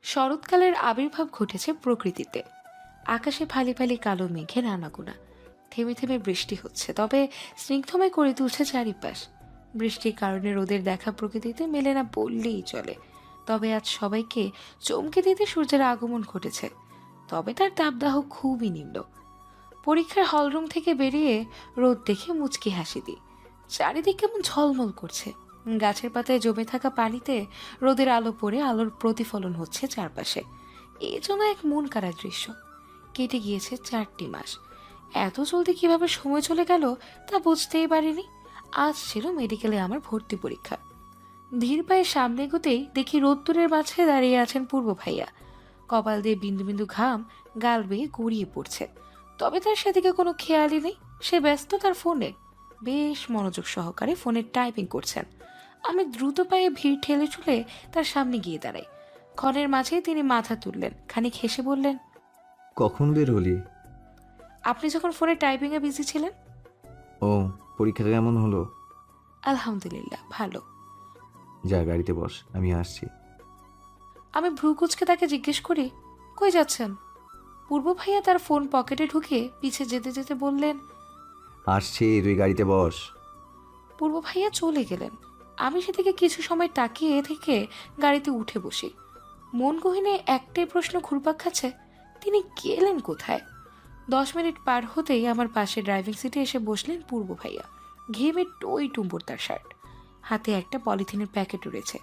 শরৎকালের আবির্ভাব ঘটেছে প্রকৃতিতে। আকাশে ফালি ফালি কালো মেঘের আনাগোনা। থেমে থেমে বৃষ্টি হচ্ছে, তবে স্নিগ্ধময় করে তুলছে চারিপাশ। বৃষ্টির কারণে রোদের দেখা প্রকৃতিতে মেলে না বললেই চলে। তবে আজ সবাইকে চমকে দিতে সূর্যের আগমন ঘটেছে, তবে তার তাপদাহ খুবই নিম্ন। পরীক্ষার হলরুম থেকে বেরিয়ে রোদ দেখে মুচকি হাসি দিই। চারিদিক কেমন ঝলমল করছে। গাছের পাতায় জমে থাকা পানিতে রোদের আলো পড়ে আলোর প্রতিফলন হচ্ছে চারপাশে। এ যেন এক মন কাড়া দৃশ্য। কেটে গিয়েছে 4টি মাস। এত জলদি কিভাবে সময় চলে গেল তা বুঝতেই পারিনি। আজ ছিল মেডিকেলে আমার ভর্তি পরীক্ষা। ধীর পায়ে সামনে এগোতেই দেখি রোদ্দুরের মাঝে দাঁড়িয়ে আছেন পূর্ব ভাইয়া। কপাল দিয়ে বিন্দু বিন্দু ঘাম গাল বেয়ে গড়িয়ে পড়ছে, তবে তার সেদিকে কোনো খেয়ালই নেই। সে ব্যস্ত তার ফোনে, বেশ মনোযোগ সহকারে ফোনে টাইপিং করছেন। আমি দ্রুত পায়ে ভিড় ঠেলে ঠুলে তার সামনে গিয়ে দাঁড়াই। ক্ষণের মাঝেই তিনি মাথা তুললেন, খানিক হেসে বললেন, কখন বের হলি? আপনি যখন ফোনে টাইপিংয়ে বিজি ছিলেন। ও, পরীক্ষা কেমন হলো? আলহামদুলিল্লাহ, ভালো। যা, গাড়িতে বস, আমি আসছি। আমি ভ্রু কুঁচকে তাকে জিজ্ঞেস করি, কই যাচ্ছেন? পূর্ব ভাইয়া তার ফোন পকেটে ঢুকিয়ে পিছে যেতে যেতে বললেন, আসছি, তুই গাড়িতে বস। পূর্ব ভাইয়া চলে গেলেন। আমি সেদিকে কিছু সময় তাকিয়ে থেকে গাড়িতে উঠে বসি। মন গহীনে একটাই প্রশ্ন ঘুরপাক খাচ্ছে, তিনি গেলেন কোথায়? 10 মিনিট পার হতেই আমার পাশে ড্রাইভিং সিটে এসে বসলেন পূর্ব ভাইয়া। ঘেমে টই টুম্বর তার শার্ট, হাতে একটা পলিথিনের প্যাকেট রয়েছে।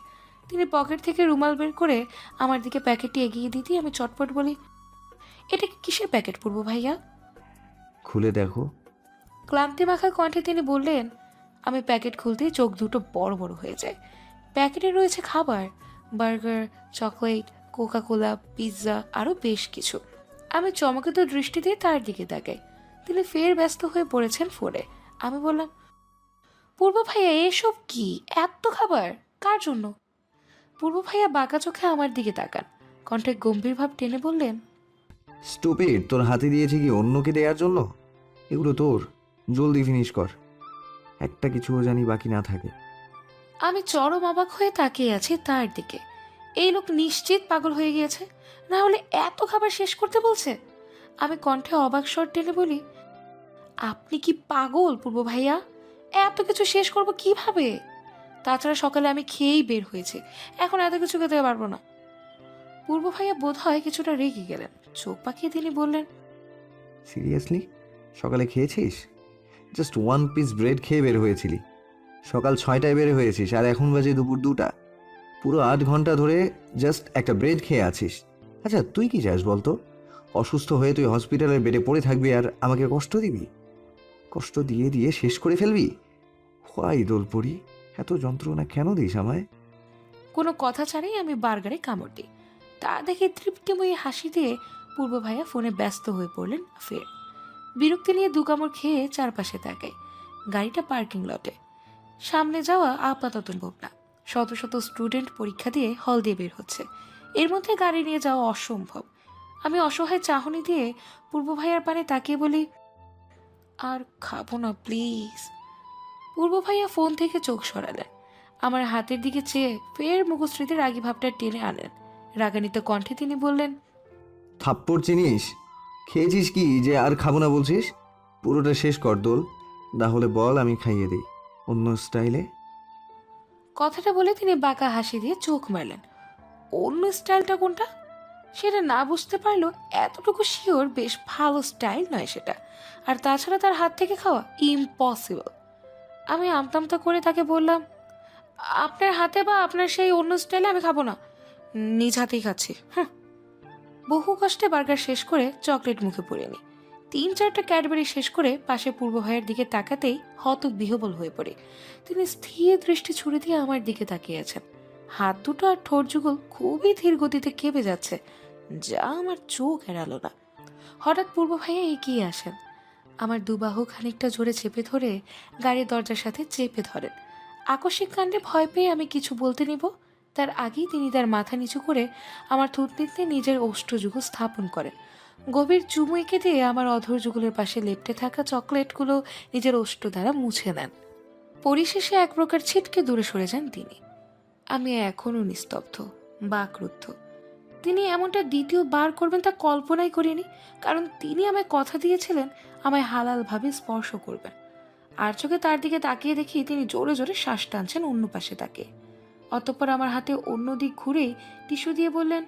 তিনি পকেট থেকে রুমাল বের করে আমার দিকে প্যাকেটটি এগিয়ে দিতেই আমি চটপট বলি, এটা কিসের প্যাকেট পূর্ব ভাইয়া? খুলে দেখো। ক্লান্তি মাখা কণ্ঠে তিনি বললেন। আমি প্যাকেট খুলতেই চোখ দুটো বড় বড় হয়ে যায়। প্যাকেটে রয়েছে খাবার, burger, chocolate, Coca Cola, pizza, আরও বেশ কিছু। আমি চমকিত দৃষ্টিতে তার দিকে তাকাই। তিনি ফের ব্যস্ত হয়ে পড়েছেন ফোনে। আমি বললাম, পূর্ব ভাইয়া এসব কি? এত খাবার কার জন্য? পূর্ব ভাইয়া বাঁকা চোখে আমার দিকে তাকান, কণ্ঠে গম্ভীর ভাব টেনে বললেন, স্টুপিড, তোর হাতে দিয়েছি কি অন্যকে দেওয়ার জন্য? এগুলো তোর, জলদি ফিনিশ কর, একটা কিছুও জানি বাকি না থাকে। আমি চরম অবাক হয়ে তাকিয়ে আছি তার দিকে। এই লোক নিশ্চিত পাগল হয়ে গিয়েছে, না হলে এত খাবার শেষ করতে বলছে। আমি কণ্ঠে অবাক স্বর টেনে বলি, আপনি কি পাগল পূর্ব ভাইয়া? এত কিছু শেষ করব কিভাবে? তাছাড়া সকালে আমি খেয়েই বের হয়েছি, এখন এত কিছু খেতে পারবো না। পূর্ব ভাইয়া বোধ হয় কিছুটা রেগে গেলেন। চোখ পাকিয়ে তিনি বললেন, সিরিয়াসলি? সকালে খেয়েছিস? জাস্ট 1 পিস ব্রেড খেয়ে বের হয়েছিলি। সকাল 6টায় বের হয়েছিস আর এখন বাজে দুপুর 2টা। পুরো 8 ঘন্টা ধরে জাস্ট একটা ব্রেড খেয়ে আছিস। আচ্ছা, তুই কি চাস বলতো? অসুস্থ হয়ে তুই হসপিটালের বেডে পড়ে থাকবি আর আমাকে কষ্ট দিবি? কষ্ট দিয়ে দিয়ে শেষ করে ফেলবি? হোয়াই দোলপরি, এত যন্ত্রণা কেন দিস আমায়? কোনো কথা ছাড়াই আমি বার্গারে কামড় দিই। তা দেখে তৃপ্তিময়ী হাসি দিয়ে পূর্ব ভাইয়া ফোনে ব্যস্ত হয়ে পড়লেন ফের। বিরক্তি নিয়ে 2 কামড় খেয়ে চারপাশে তাকাই। গাড়িটা পার্কিং লটে। সামনে যাওয়া আপাতত সম্ভব না। শত শত স্টুডেন্ট পরীক্ষা দিয়ে হল দিয়ে বের হচ্ছে, এর মধ্যে গাড়ি নিয়ে যাওয়া অসম্ভব। আমি অসহায় চাহনি দিয়ে পূর্ব ভাইয়ার পানে তাকিয়ে বলি, আর খাবো না প্লিজ। পূর্ব ভাইয়া ফোন থেকে চোখ সরালেন। আমার হাতের দিকে চেয়ে ফের মুখশ্রীতে রাগী ভাবটা টেনে আনেন। রাগান্বিত কণ্ঠে তিনি বললেন, থাপ্পড় চিনিস? খেয়েছিস কি যে আর খাবো না বলছিস? পুরোটা শেষ কর দোল, না হলে বল আমি খাইয়ে দিই অন্য স্টাইলে। কথাটা বলে তিনি বাঁকা হাসি দিয়ে চোখ মারলেন। অন্য স্টাইলটা কোনটা? সেটা না বুঝতে পারলো এতটুকু শিওর বেশ ভালো স্টাইল নয় সেটা। আর তাছাড়া তার হাত থেকে খাওয়া ইম্পসিবল। আমি আমতামতা করে তাকে বললাম, আপনার হাতে বা আপনার সেই অন্য স্টাইলে আমি খাবো না, নিজ হাতেই খাচ্ছি। বহু কষ্টে বার্গার শেষ করে চকলেট মুখে পুরে নি। 3-4টা ক্যাডবেরি শেষ করে পাশে পূর্ব ভাইয়ের দিকে তাকাতেই হতবিহ্বল হয়ে পড়ে। তিনি স্থির দৃষ্টি ছুড়ে দিয়ে আমার দিকে তাকিয়ে আছেন। হাত দুটো আর ঠোঁট যুগল খুবই ধীর গতিতে কেঁপে যাচ্ছে, যা আমার চোখ এড়ালো না। হঠাৎ পূর্ব ভাইয়া এগিয়ে আসেন, আমার দুবাহু খানিকটা জোরে চেপে ধরে গাড়ির দরজার সাথে চেপে ধরেন। আকস্মিক কাণ্ডে ভয় পেয়ে আমি কিছু বলতে নিব, তার আগেই তিনি তার মাথা নিচু করে আমার থুতনিতে নিজের ওষ্ঠযুগল স্থাপন করেন। গভীর চুমু এঁকে দিয়ে আমার অধর যুগলের পাশে লেপ্টে থাকা চকলেটগুলো নিজের ওষ্ঠ দ্বারা মুছে নেন। পরিশেষে এক প্রকার ছিটকে দূরে সরে যান তিনি। আমি এখনও নিস্তব্ধ, বাকরুদ্ধ। তিনি এমনটা দ্বিতীয়বার করবেন তা কল্পনাই করিনি, কারণ তিনি আমায় কথা দিয়েছিলেন আমায় হালালভাবে স্পর্শ করবেন। আর চোখে তার দিকে তাকিয়ে দেখি তিনি জোরে জোরে শ্বাস টানছেন অন্য পাশে তাকে। অতঃপর আমার হাতে অন্য দিক ঘুরেই টিস্যু দিয়ে বললেন,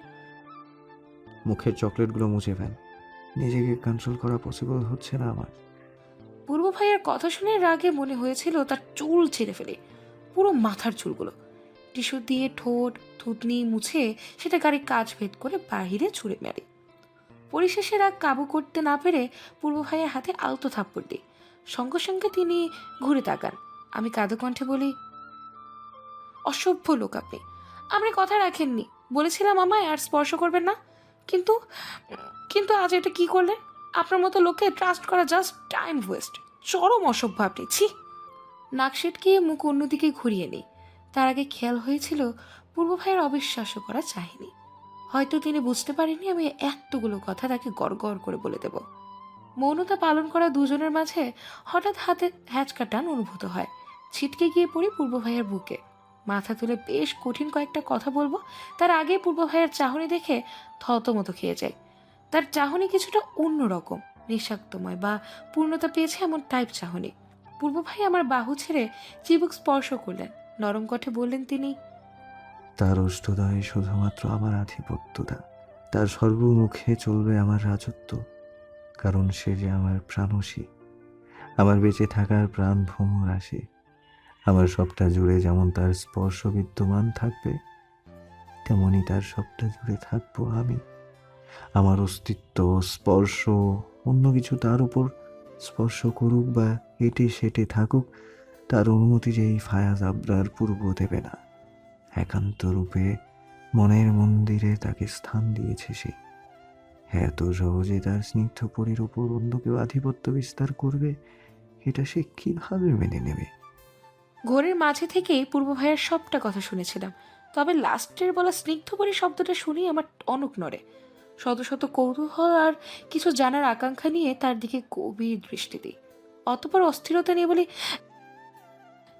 মুখের চকলেটগুলো মুছে ফেল, নিজেকে কন্ট্রোল করা পসিবল হচ্ছে না আমার। পূর্ব ভাইয়ের কথা শুনে রাগে মনে হয়েছিল তার চুল ছেড়ে ফেলে, পুরো মাথার চুলগুলো। টিস্যু দিয়ে ঠোঁট থুতনি মুছে সেটা গাড়ির কাজ ভেদ করে বাহিরে ছুঁড়ে মারি। পরিশেষে রাগ কাবু করতে না পেরে পূর্ব ভাইয়ের হাতে আলতো থাপ্পড় দিই। সঙ্গে সঙ্গে তিনি ঘুরে তাকান। আমি কাঁদো কণ্ঠে বলি, অসভ্য লোক আপনি, আপনি কথা রাখেননি, বলেছিলাম আমায় আর স্পর্শ করবেন না, কিন্তু কিন্তু আজ এটা কি করলেন? আপনার মতো লোককে ট্রাস্ট করা জাস্ট টাইম ওয়েস্ট। চরম অসভ্য আপনি, ছি। নাক সিটকিয়ে মুখ অন্যদিকে ঘুরিয়ে নিই। তার আগে খেয়াল হয়েছিল পূর্ব ভাইয়ের অবিশ্বাস্য করা চাহিনি। হয়তো তিনি বুঝতে পারেননি আমি এতগুলো কথা তাকে গড় করে বলে দেব। মৌনতা পালন করা দুজনের মাঝে হঠাৎ হাতে হ্যাচকা টান অনুভূত হয়। ছিটকে গিয়ে পড়ি পূর্ব ভাইয়ের বুকে। মাথা তুলে বেশ কঠিন কয়েকটা কথা বলবো, তার আগে পূর্ব ভাইয়ের চাহনি দেখে থতমত খেয়ে যায়। তার চাহনি কিছুটা অন্যরকম, নিঃস্বার্থময় বা পূর্ণতা পেয়েছে এমন টাইপ চাহনি। পূর্ব ভাই আমার বাহু ছেড়ে চিবুক স্পর্শ করলেন। নরম কণ্ঠে বললেন তিনি, তার অষ্টদয়ে শুধুমাত্র আমার আধিপত্যতা, তার সর্বমুখে চলবে আমার রাজত্ব, কারণ সে যে আমার প্রাণসী, আমার বেঁচে থাকার প্রাণ ভ্রমর আসে। আমার সবটা জুড়ে যেমন তার স্পর্শ বিদ্যমান থাকবে, তেমনি তার সবটা জুড়ে থাকবো আমি। আমার অস্তিত্ব, স্পর্শ, অন্য কিছু তার উপর স্পর্শ করুক বা হেঁটে সেটে থাকুক, তার অনুমতি যে এই ফায়াজ আবরার পূর্ব দেবে না। একান্ত রূপে মনের মন্দিরে তাকে স্থান দিয়েছে সে। এত সহজে তার স্নিগ্ধ পরীর উপর অন্য কেউ আধিপত্য বিস্তার করবে, এটা সে কিভাবে মেনে নেবে? ঘোরের মাঝে থেকেই পূর্ব ভাইয়ের সবটা কথা শুনেছিলাম, তবে লাস্টের বলা স্নিগ্ধপরী শব্দটা শুনেই আমার টনক নড়ে। শত শত কৌতূহল আর কিছু জানার আকাঙ্ক্ষা নিয়ে তার দিকে গভীর দৃষ্টি দিই। অতপর অস্থিরতা নিয়ে বলি,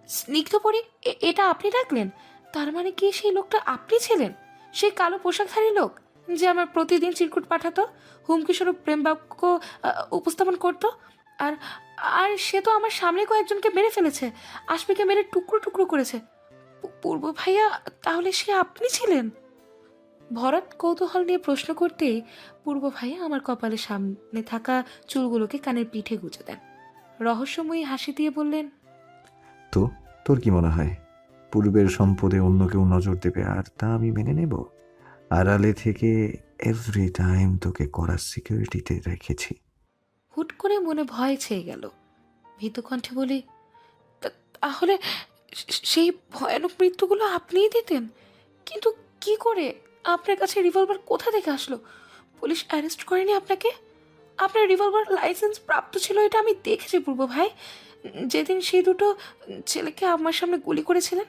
স্নিগ্ধপরী, এটা আপনি ডাকলেন? তার মানে কি সেই লোকটা আপনি ছিলেন? সেই কালো পোশাকধারী লোক যে আমার প্রতিদিন চিরকুট পাঠাতো, হুমকিস্বরূপ প্রেম বাক্য উপস্থাপন করতো? আর আর সে তো আমার সামনে কয়েকজনকে মেরে ফেলেছে, আশমিকে মেরে টুকরো টুকরো করেছে। পূর্ব ভাইয়া, তাহলে সে আপনি ছিলেন? ভরাট কৌতূহল নিয়ে প্রশ্ন করতেই পূর্ব ভাইয়া আমার কপালের সামনে থাকা চুলগুলোকে কানের পিঠে গুঁজে দেন। রহস্যময়ী হাসি দিয়ে বললেন, তো তোর কি মনে হয় পূর্বের সম্পদে অন্য কেউ নজর দেবে আর তা আমি মেনে নেব? আড়ালে থেকে এভরি টাইম তোকে কড়া সিকিউরিটিতে রেখেছি। হুট করে মনে ভয় ছেয়ে গেল। ভীত কণ্ঠে বলি, তাহলে সেই ভয়ানক মৃত্যুগুলো আপনিই দিতেন? কিন্তু কি করে? আপনার কাছে রিভলভার কোথা থেকে আসলো? পুলিশ অ্যারেস্ট করেনি আপনাকে? আপনার রিভলভার লাইসেন্স প্রাপ্ত ছিল, এটা আমি দেখেছি পূর্ব ভাই। যেদিন সেই দুটো ছেলেকে আমার সামনে গুলি করেছিলেন,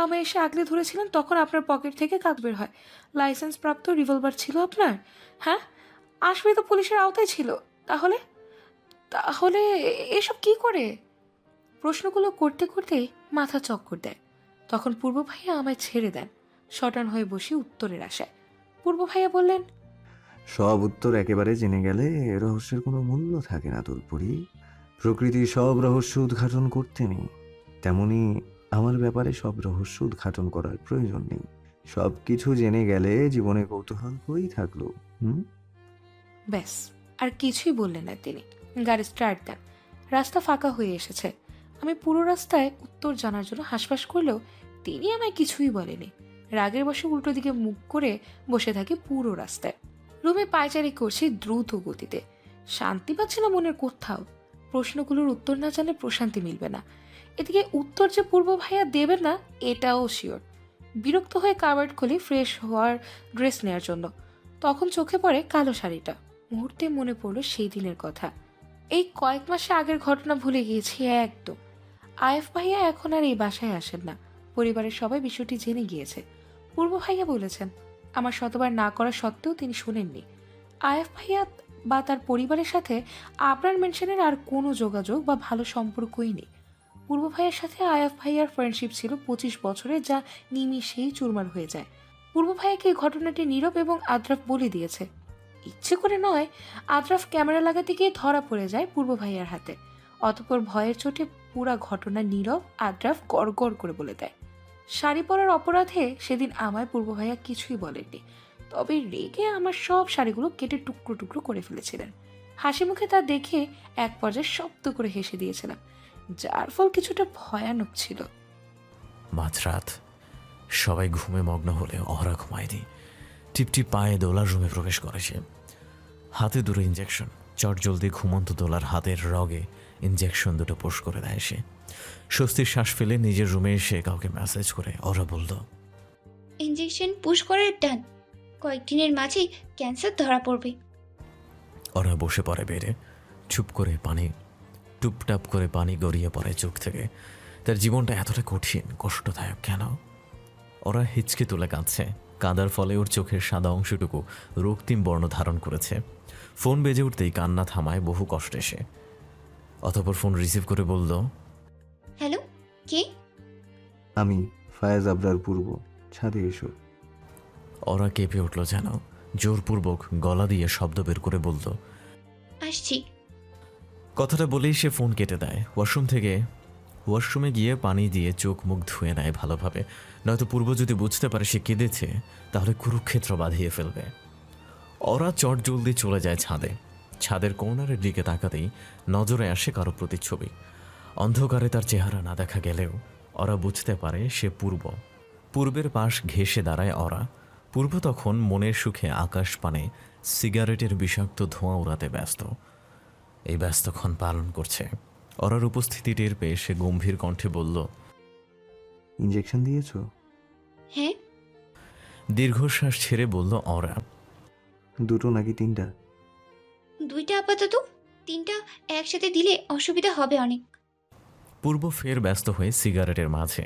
আমায় এসে আগলে ধরেছিলেন, তখন আপনার পকেট থেকে কাজ বের হয়। লাইসেন্স প্রাপ্ত রিভলভার ছিল আপনার? হ্যাঁ, আসবে তো পুলিশের আওতায় ছিল। তাহলে তাহলে এসব কি করে? প্রশ্নগুলো করতে করতেই মাথা চক্কর দেয়। তখন পূর্ব ভাইয়া আমায় ছেড়ে দেন, শটান হয়ে বসে উত্তরের আশায়। পূর্ব ভাইয়া বললেন, সব উত্তর একেবারে জেনে গেলে রহস্যের কোনো মূল্য থাকে না তোর পরি। প্রকৃতির সব রহস্য উদ্ঘাটন করতে নেই, তেমনি আমার ব্যাপারে সব রহস্য উদ্ঘাটন করার প্রয়োজন নেই। সব কিছু জেনে গেলে জীবনে কৌতূহল হয়েই থাকলো। ব্যাস, আর কিছুই বললেন না তিনি। গাড়ি স্টার্ট দেন। রাস্তা ফাঁকা হয়ে এসেছে। আমি পুরো রাস্তায় উত্তর জানার জন্য হাঁসফাঁস করলেও তিনি আমায় কিছুই বলেনি। রাগের বশে উল্টো দিকে মুখ করে বসে থাকি পুরো রাস্তায়। রুমে পায়চারি করছি দ্রুত গতিতে। শান্তি পাচ্ছি না মনের কোথাও। প্রশ্নগুলোর উত্তর না জানলে প্রশান্তি মিলবে না। এদিকে উত্তর যে পূর্ব ভাইয়া দেবেন না এটাও শিওর। বিরক্ত হয়ে কাবার্ড খুলি ফ্রেশ হওয়ার ড্রেস নেওয়ার জন্য। তখন চোখে পড়ে কালো শাড়িটা। মুহূর্তে মনে পড়লো সেই দিনের কথা। এই কয়েক মাসে আগের ঘটনা ভুলে গিয়েছি একদম। আয়েফ ভাইয়া এখন আর এই বাসায় আসেন না। পরিবারের সবাই বিষয়টি জেনে গিয়েছে। পূর্ব ভাইয়া বলেছেন, আমার শতবার না করা সত্ত্বেও তিনি শোনেননি। আয়েফ ভাইয়া বা তার পরিবারের সাথে আবরার মেনশনের আর কোনো যোগাযোগ বা ভালো সম্পর্কই নেই। পূর্ব ভাইয়ের সাথে আয়াফ ভাইয়ার ফ্রেন্ডশিপ ছিল 25 বছরের, যা নিমিষেই চুরমার হয়ে যায়। পূর্ব ভাইয়াকে এই ঘটনাটি নীরব এবং আদ্রাফ বলে দিয়েছে। ইচ্ছে করে নয়, আদ্রাফ ক্যামেরা লাগাতে গিয়ে ধরা পড়ে যায় পূর্ব ভাইয়ার হাতে। অতঃপর ভয়ের চোটে পুরা ঘটনা নীরব আদ্রাফ গড় গড় করে বলে দেয়। শাড়ি পরার অপরাধে সেদিন আমায় পূর্ব ভাইয়া কিছুই বলেননি, তবে রেগে আমার সব শাড়িগুলো কেটে টুকরো টুকরো করে ফেলেছিলেন। হাসি মুখে তা দেখে এক পর্যায়ে শব্দ করে হেসে দিয়েছিলাম, যার ফল কিছুটা ভয়ানক ছিল। মাঝরাত, সবাই ঘুমে মগ্ন হলে অহরা ঘুমায়নি। টিপটিপ পায়ে দোলার রুমে প্রবেশ করেছে। হাতে দুটো ইঞ্জেকশন। চটজলদি ঘুমন্ত দোলার হাতের রগে ইঞ্জেকশন দুটো পোষ করে দেয় সে। স্বস্তির শ্বাস ফেলে নিজের রুমে এসে কাউকে মেসেজ করে অহরা বলল, ইঞ্জেকশন পুশ করার ডান, কয়েকদিনের মাঝেই ক্যান্সার ধরা পড়বে। ওরা বসে পড়ে বেড়ে, চুপ করে পানি টুপটাপ করে পানি গড়িয়ে পড়ে চোখ থেকে। তার জীবনটা এতটা কঠিন, কষ্টদায়ক কেন? ওরা হিচকে তুলে কাঁদছে। কাঁদার ফলে ওর চোখের সাদা অংশটুকু রক্তিম বর্ণ ধারণ করেছে। ফোন বেজে উঠতেই কান্না থামায় বহু কষ্টে সে। অতঃপর ফোন রিসিভ করে বলল, হ্যালো, কে? আমি ফায়েজ আবরার পূর্ব, ছাদে এসো। ওরা কেঁপে উঠল যেন। জোরপূর্বক গলা দিয়ে শব্দ বের করে বলল, আসছি। কথাটা বলেই সে ফোন কেটে দেয়। ওয়াশরুমে গিয়ে পানি দিয়ে চোখ মুখ ধুয়ে নেয় ভালোভাবে, নয়তো পূর্ব যদি বুঝতে পারে সে কেঁদেছে তাহলে কুরুক্ষেত্র বাঁধিয়ে ফেলবে। ওরা চট জলদি চলে যায় ছাদে। ছাদের কর্নারের দিকে তাকাতেই নজরে আসে কারো প্রতিচ্ছবি। অন্ধকারে তার চেহারা না দেখা গেলেও ওরা বুঝতে পারে সে পূর্বের পাশ ঘেঁষে দাঁড়ায় ওরা। পূর্ব তখন মনের সুখে আকাশ পানে সিগারেটের বিষাক্ত ধোঁয়া উড়াতে ব্যস্ত। এই ব্যস্তক্ষণ পালন করছে। ওরার উপস্থিতি টের পেয়ে সে গম্ভীর কণ্ঠে বলল, ইঞ্জেকশন দিয়েছো? হ্যাঁ। দীর্ঘশ্বাস ছেড়ে বলল ওরা। দুটো নাকি তিনটা? দুইটা আপাতত, তিনটা একসাথে দিলে অসুবিধা হবে অনেক। পূর্ব ফের ব্যস্ত হয়ে সিগারেটের মাঝে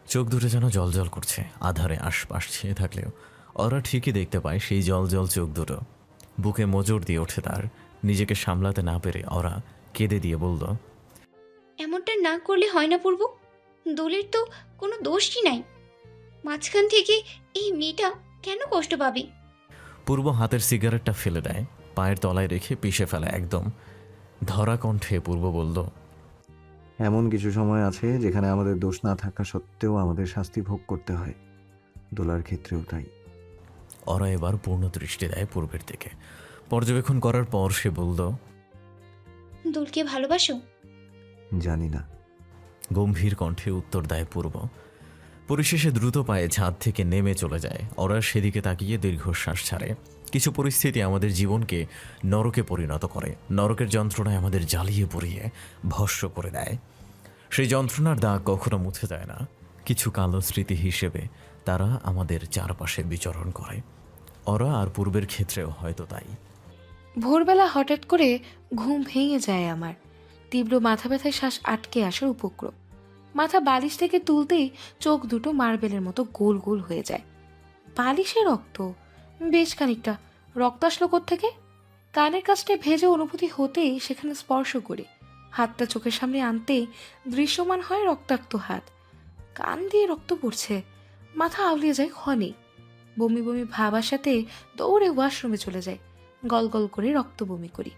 চোখ দুটো যেন জলজল করছে। আধারে আশপাশ ছেয়ে থাকলেও ওরা ঠিকই দেখতে পায় সেই জলজল চোখ দুটো। বুকে মোজর দিয়ে ওঠে তার। নিজেকে সামলাতে না পেরে ওরা কেঁদে দিয়ে বলল, এমনটা না করলে হয় না পূর্ব। দোলের তো কোনো দোষই নাই। মাঝখান থেকে এই মেয়েটা কেন কষ্ট পাবে? পূর্ব হাতের সিগারেটটা ফেলে দেয়, পায়ের তলায় রেখে পিষে ফেলে একদম। ধরা কণ্ঠে পূর্ব বলল, এমন কিছু সময় আছে যেখানে আমাদের দোষ না থাকা সত্ত্বেও আমাদের শাস্তি ভোগ করতে হয়, দোলার ক্ষেত্রেও তাই। ওরা এবার পূর্ণ দৃষ্টি দেয় পূর্বের দিকে। পর্যবেক্ষণ করার পর সে বলল, দোলকে ভালোবাসো? জানি না। গম্ভীর কণ্ঠে উত্তর দেয় পূর্ব। পরিশেষে দ্রুত পায়ে ছাদ থেকে নেমে চলে যায়। ওরা সেদিকে তাকিয়ে দীর্ঘশ্বাস ছাড়ে। কিছু পরিস্থিতি আমাদের জীবনকে নরকে পরিণত করে। নরকের যন্ত্রণায় আমাদের জ্বালিয়ে পুড়িয়ে ভস্ম করে দেয়। সেই যন্ত্রণার দাগ কখনো মুছে যায় না। কিছু কালো স্মৃতি হিসেবে তারা আমাদের চারপাশে বিচরণ করে। ওরা আর পূর্বের ক্ষেত্রেও হয়তো তাই। ভোরবেলা হঠাৎ করে ঘুম ভেঙে যায় আমার। তীব্র মাথা ব্যথায় শ্বাস আটকে আসার উপক্রম। মাথা বালিশ থেকে তুলতেই চোখ দুটো মার্বেলের মতো গোল গোল হয়ে যায়। বালিশে রক্ত, বেশ খানিকটা। রক্ত আসলো কোত্থেকে? কানের কাছটা ভেজে অনুভূতি হতেই সেখানে স্পর্শ করি। হাতটা চোখের সামনে আনতেই দৃশ্যমান হয় রক্তাক্ত হাত। কান দিয়ে রক্ত পড়ছে। মাথা আউলিয়ে যায় ক্ষণে। বমি বমি ভাব আসাতে দৌড়ে ওয়াশরুমে চলে যায়। গল গল করে রক্ত বমি করি।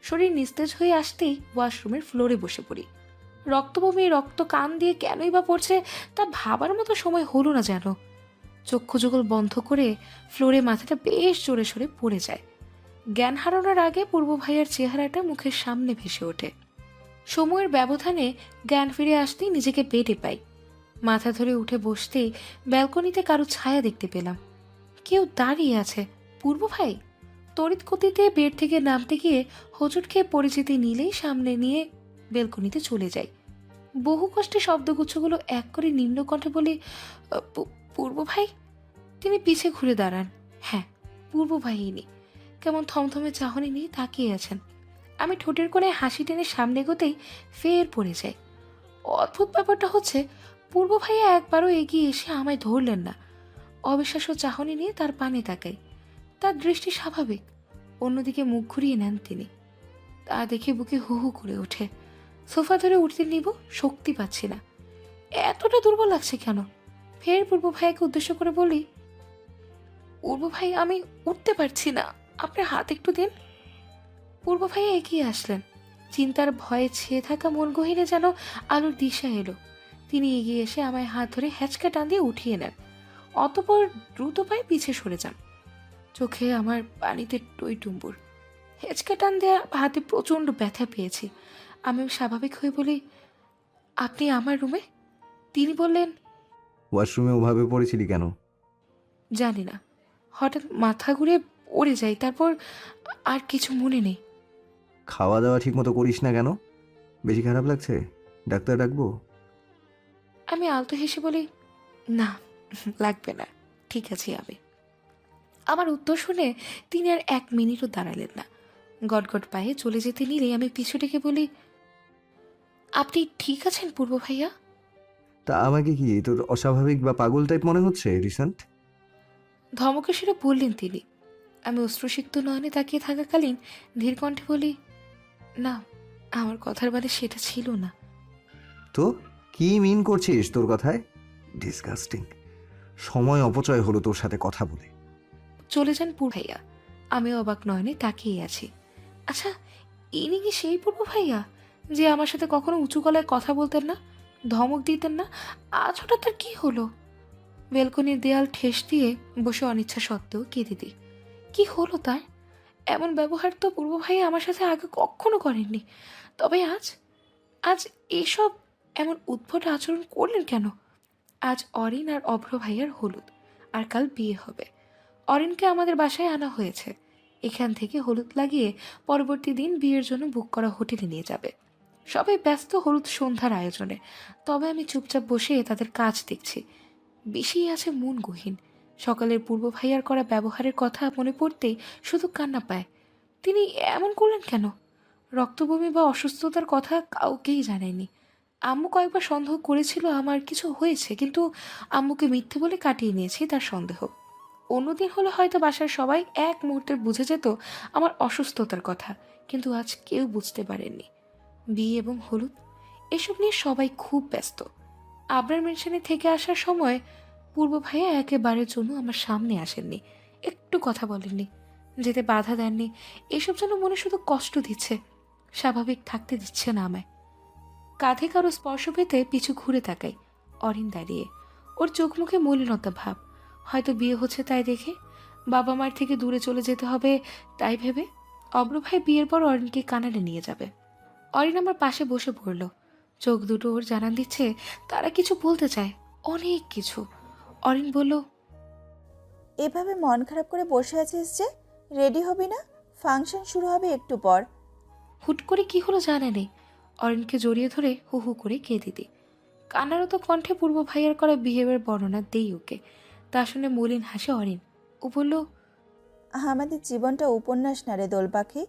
শরীর নিস্তেজ হয়ে আসতেই ওয়াশরুমের ফ্লোরে বসে পড়ি। রক্ত বমি, রক্ত কান দিয়ে কেনই বা পড়ছে তা ভাবার মতো সময় হলো না যেন। চক্ষু যুগল বন্ধ করে ফ্লোরে মাথাটা বেশ জোরে সরে পড়ে যায়। জ্ঞান হারানোর আগে পূর্ব ভাইয়ার চেহারাটা মুখের সামনে ভেসে ওঠে। সময়ের ব্যবধানে জ্ঞান ফিরে আসতেই নিজেকে বেডে পাই। মাথা ধরে উঠে বসতেই ব্যালকনিতে কারো ছায়া দেখতে পেলাম। কেউ দাঁড়িয়ে আছে। পূর্ব ভাই। তড়িৎ গতিতে বেড থেকে নামতে গিয়ে হোঁচট খেয়ে পরিচিতি নিলেই সামনে নিয়ে বেলকনিতে চলে যাই। বহু কষ্টে শব্দগুচ্ছগুলো এক করে নিম্ন কণ্ঠে বলি, পূর্ব ভাই। তিনি পিছে ঘুরে দাঁড়ান। হ্যাঁ, পূর্ব ভাই ইনি। কেমন থমথমে চাহনি নিয়ে তাকিয়ে আছেন। আমি ঠোঁটের কোণে হাসি টেনে সামনে এগোতেই ফের পড়ে যাই। অদ্ভুত ব্যাপারটা হচ্ছে, পূর্ব ভাইয়া একবারও এগিয়ে এসে আমায় ধরলেন না। অবিশ্বাস্য চাহনি নিয়ে তার পানে তাকাই। তার দৃষ্টি স্বাভাবিক। অন্যদিকে মুখ ঘুরিয়ে নেন তিনি। তা দেখে বুকে হু হু করে ওঠে। সোফা ধরে উঠতে নিব, শক্তি পাচ্ছি না। এতটা দুর্বল লাগছে কেন? ফের পূর্ব ভাইয়াকে উদ্দেশ্য করে বলি, পূর্ব ভাই, আমি উঠতে পারছি না, আপনার হাত একটু দিন। পূর্ব ভাইয়া এগিয়ে আসলেন। চিন্তার ভয়ে ছেয়ে থাকা মন গহীনে যেন আলোর দিশা এলো। তিনি এগিয়ে এসে আমায় হাত ধরে হ্যাচকা টান দিয়ে উঠিয়ে নেন। অতঃপর দ্রুত পায়ে পিছে সরে যান। চোখে আমার পানিতে টইটুম্বুর। হেঁচকা টান দেওয়া হাতে প্রচণ্ড ব্যথা পেয়েছি। আমি স্বাভাবিক হয়ে বলি, আপনি আমার রুমে? তিনি বললেন, ওয়াশরুমে ওভাবে পড়েছিলি কেন? জানি না, হঠাৎ মাথা ঘুরে পড়ে যাই, তারপর আর কিছু মনে নেই। খাওয়া দাওয়া ঠিক মতো করিস না কেন? বেশি খারাপ লাগছে? ডাক্তার ডাকবো? আমি আলতো হেসে বলি, না, লাগবে না, ঠিক আছে আমি। আমার উত্তর শুনে তিনি আর 1 মিনিটও দাঁড়ালেন না। গটগট পায়ে চলে যেতে নিলে আমি পিছু ডেকে বলি, আপনি ঠিক আছেন পূর্ব ভাইয়া? তা আমাকে কি তোর অস্বাভাবিক বা পাগল টাইপ মনে হচ্ছে রিসেন্ট? ধমকে সেটা বললেন তিনি। আমি অশ্রুসিক্ত নয়নে তাকিয়ে থাকাকালীন ধীর কণ্ঠে বলি, না, আমার কথার মানে সেটা ছিল না। তো কি মিন করছিস তোর কথায়? ডিসগাস্টিং। সময় অপচয় হলো তোর সাথে কথা বলে। চলে যান পূর্ব ভাইয়া। আমি অবাক নয়নে তাকিয়ে আছি। আচ্ছা, ইনি কি সেই পূর্ব ভাইয়া যে আমার সাথে কখনো উঁচু গলায় কথা বলতেন না, ধমক দিতেন না? আজ হঠাৎ তার কি হলো? বেলকনির দেয়াল ঠেস দিয়ে বসে অনিচ্ছা সত্ত্বেও কেঁদে দিই। কি হলো তার? এমন ব্যবহার তো পূর্ব ভাইয়া আমার সাথে আগে কখনো করেননি। তবে আজ আজ এসব এমন উদ্ভট আচরণ করলেন কেন? আজ অরিন আর অভ্র ভাইয়ার হলুদ, আর কাল বিয়ে হবে। অরিনকে আমাদের বাসায় আনা হয়েছে। এখান থেকে হলুদ লাগিয়ে পরবর্তী দিন বিয়ের জন্য বুক করা হোটেলে নিয়ে যাবে। সবাই ব্যস্ত হলুদ সন্ধ্যার আয়োজনে, তবে আমি চুপচাপ বসে তাদের কাজ দেখছি। বেশি আছে মন গহীন। সকালের পূর্ব ভাইয়ার করা ব্যবহারের কথা মনে পড়তেই শুধু কান্না পায়। তিনি এমন করলেন কেন? রক্তবমি বা অসুস্থতার কথা কাউকেই জানায়নি। আম্মু কয়েকবার সন্দেহ করেছিল আমার কিছু হয়েছে, কিন্তু আম্মুকে মিথ্যে বলে কাটিয়ে নিয়েছি তার সন্দেহ। অন্যদিন হলে হয়তো বাসার সবাই এক মুহূর্তে বুঝে যেত আমার অসুস্থতার কথা, কিন্তু আজ কেউ বুঝতে পারেননি। বিয়ে এবং হলুদ এসব নিয়ে সবাই খুব ব্যস্ত। আবরার মেনশনে থেকে আসার সময় পূর্ব ভাইয়া একেবারের জন্য আমার সামনে আসেননি, একটু কথা বলেননি, যেতে বাধা দেননি। এসব যেন মনে শুধু কষ্ট দিচ্ছে, স্বাভাবিক থাকতে দিচ্ছে না আমায়। কাঁধে কারো স্পর্শ পেতে পিছু ঘুরে তাকাই। অরিন দাঁড়িয়ে, ওর চোখ মুখে মলিনতা ভাব। হয়তো বিয়ে হচ্ছে তাই দেখে, বাবা মার থেকে দূরে চলে যেতে হবে তাই ভেবে। অব্র ভাই বিয়ের পর অরিনকে কানাডে নিয়ে যাবে। অরিন আমার পাশে বসে পড়ল। চোখ দুটো ওর জানান দিচ্ছে তারা কিছু বলতে চায়, অনেক কিছু। অরিন বলল, এভাবে মন খারাপ করে বসে আছিস যে? রেডি হবি না? ফাংশন শুরু হবে একটু পর। হুট করে কি হলো জানে নেই, অরিনকে জড়িয়ে ধরে হু হু করে কেঁদে দিই। কান্নারত কণ্ঠে পূর্ব ভাইয়ার করা বিহেভিয়ার বর্ণনা দেই ওকে। তা শুনে মলিন হাসে অরিন। ও বলল, আমাদের জীবনটা উপন্যাস না রে দোল পাখি।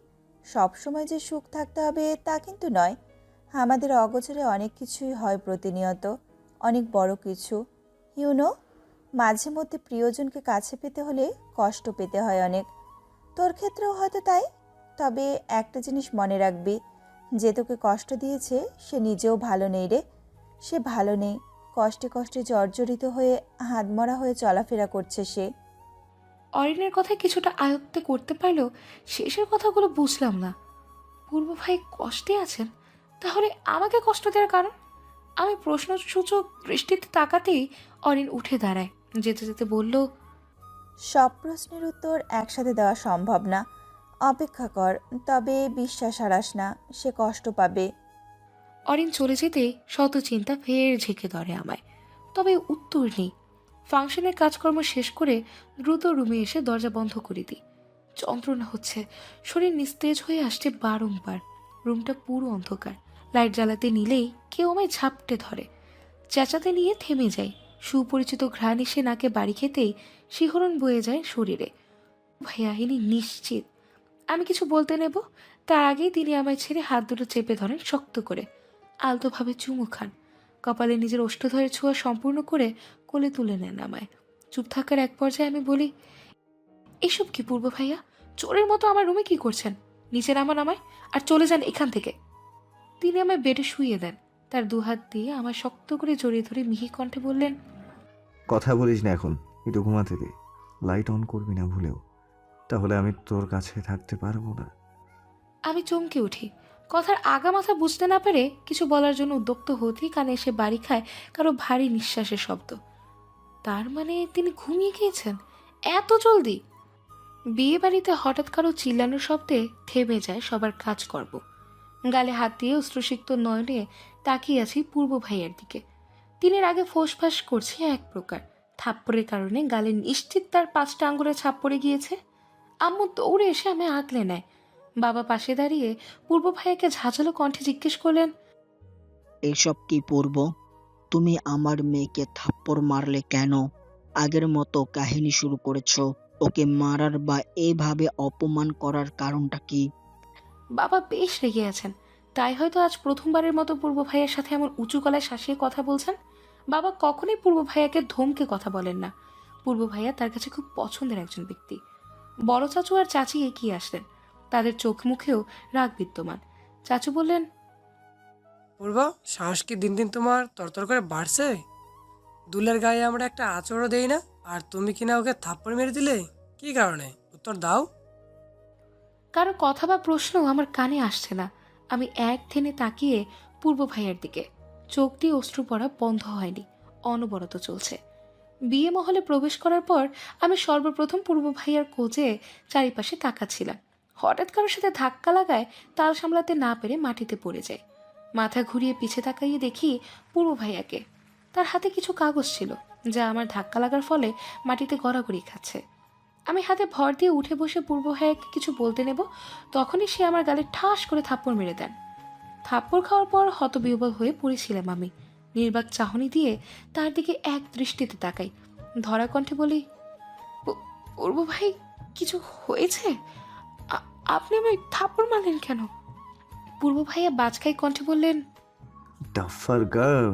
সবসময় যে সুখ থাকতে হবে তা কিন্তু নয়। আমাদের অগোচরে অনেক কিছুই হয় প্রতিনিয়ত, অনেক বড় কিছু। ইউনো, মাঝে মধ্যে প্রিয়জনকে কাছে পেতে হলে কষ্ট পেতে হয় অনেক। তোর ক্ষেত্রেও হয়তো তাই। তবে একটা জিনিস মনে রাখবি, যে তোকে কষ্ট দিয়েছে সে নিজেও ভালো নেই রে। সে ভালো নেই, কষ্টে কষ্টে জর্জরিত হয়ে হাতমরা হয়ে চলাফেরা করছে সে। অরিনের কথা কিছুটা আয়ত্তে করতে পারলেও শেষের কথাগুলো বুঝলাম না। পূর্ব ভাই কষ্টে আছেন, তাহলে আমাকে কষ্ট দেওয়ার কারণ? আমি প্রশ্নসূচক দৃষ্টিতে তাকাতেই অরিন উঠে দাঁড়ায়, যেতে যেতে বলল, সব প্রশ্নের উত্তর একসাথে দেওয়া সম্ভব না। অপেক্ষা কর, তবে বিশ্বাস হারাস না, সে কষ্ট পাবে। অরিন চলে যেতেই শত চিন্তা ফের ঝেঁকে ধরে আমায়, তবে উত্তর নেই। ফাংশনের কাজকর্ম শেষ করে দ্রুত রুমে এসে দরজা বন্ধ করে দিই। যন্ত্রণা হচ্ছে, শরীর নিস্তেজ হয়ে আসছে বারংবার। রুমটা পুরো অন্ধকার। লাইট জ্বালাতে নিলেই কেউ আমায় ঝাপটে ধরে। চেঁচাতে নিয়ে থেমে যাই। সুপরিচিত ঘ্রাণ এসে নাকে বাড়ি খেতেই শিহরণ বয়ে যায় শরীরে। ভাইয়া ইনি নিশ্চিত। আমি কিছু বলতে নেব, তার আগেই তিনি আমায় ছেড়ে হাত দুটো চেপে ধরেন শক্ত করে। আলতোভাবে চুমু খান। কপালে নিজের ওষ্ঠধরের ছোঁয়া সম্পূর্ণ করে কোলে তুলে নেন আমায়। চুপ থাকার এক পর্যায়ে আমি বলি, এসব কি পূর্ব ভাইয়া? চোরের মতো আমার রুমে কি করছেন? নিচে নামান আমায়, আর চলে যান এখান থেকে। তিনি আমায় বেডে শুইয়ে দেন। তার দুহাত দিয়ে আমায় শক্ত করে জড়িয়ে ধরে মিহি কণ্ঠে বললেন, কথা বলিস না এখন, একটু ঘুমাতে দে। লাইট অন করবি না ভুলেও, তাহলে আমি তোর কাছে থাকতে পারবো না। আমি চমকে উঠি। কথার আগা মাথা বুঝতে না পেরে কিছু বলার জন্য উদ্যক্ত হতেই কানে এসে বাড়ি খায় কারো ভারী নিঃশ্বাসের শব্দ। তার মানে তিনি ঘুমিয়ে গিয়েছেন এত জলদি? বিয়ে বাড়িতে হঠাৎ কারো চিল্লানোর শব্দে থেমে যায় সবার কাজকর্ম। গালে হাত দিয়ে অশ্রুসিক্ত নয়নে তাকিয়ে আছি পূর্ব ভাইয়ের দিকে। দিনের আগে ফোঁসফাঁস করছে এক প্রকার। থাপ্পড়ের কারণে গালে নিশ্চিত তার 5টা আঙ্গুলে ছাপ পড়ে গিয়েছে। আম্মু দৌড়ে এসে আমায় আগলে নেয়। বাবা পাশে দাঁড়িয়ে পূর্ব ভাইয়াকে ঝাঁঝালো কণ্ঠে জিজ্ঞেস করলেন, এসব কি পূর্ব? তুমি আমার মেয়েকে থাপ্পড় মারলে কেন? আগের মতো কাহিনী শুরু করেছো। ওকে মারার বা এভাবে অপমান করার কারণটা কি? বাবা বেশ রেগে আছেন। তাই হয়তো আজ প্রথমবারের মতো পূর্ব ভাইয়ের সাথে এমন উঁচু গলায় শাসিয়ে কথা বলছেন। বাবা কখনোই পূর্ব ভাইয়াকে ধমকে কথা বলেন না। পূর্ব ভাইয়া তার কাছে খুব পছন্দের একজন ব্যক্তি। বড় চাচু আর চাচি এগিয়ে আসলেন। তাদের চোখ মুখেও রাগ বিদ্যমান। চাচু বললেন, পূর্ব, সাহস কি দিন দিন তোমার তরতর করে বাড়ছে? দুলের গায়ে আমরা একটা আঁচড়ও দেই না, আর তুমি কিনা ওকে থাপ্পড় মেরে দিলে? কি কারণে? উত্তর দাও। কারো কথা বা প্রশ্ন আমার কানে আসছে না। আমি এক থেনে তাকিয়ে পূর্ব ভাইয়ার দিকে। চোখ দিয়ে অশ্রু পড়া বন্ধ হয়নি, অনবরত চলছে। বিয়ে মহলে প্রবেশ করার পর আমি সর্বপ্রথম পূর্ব ভাইয়ার কোচে চারিপাশে তাকাচ্ছিলাম। হঠাৎ কারোর সাথে ধাক্কা লাগায় তাল সামলাতে না পেরে মাটিতে পড়ে যায়। মাথা ঘুরিয়ে পিছে তাকাইয়ে দেখি পূর্ব ভাইয়াকে। তার হাতে কিছু কাগজ ছিল, যা আমার ধাক্কা লাগার ফলে মাটিতে গড়াগড়ি খাচ্ছে। আমি হাতে ভর দিয়ে উঠে বসে পূর্ব ভাইয়াকে কিছু বলতে নেব, তখনই সে আমার গালে ঠাস করে থাপ্পড় মেরে দেন। থাপ্পড় খাওয়ার পর হতবিহ্বল হয়ে পড়েছিলাম আমি। নির্বাক চাহনি দিয়ে তার দিকে এক দৃষ্টিতে তাকাই। ধরা কণ্ঠে বলি, পূর্ব ভাই, কিছু হয়েছে? আপনি আমায় থাপ্পড় মারলেন কেন? পূর্ব ভাইয়া বাজখাই কণ্ঠে বললেন, ডাফার গার্ল,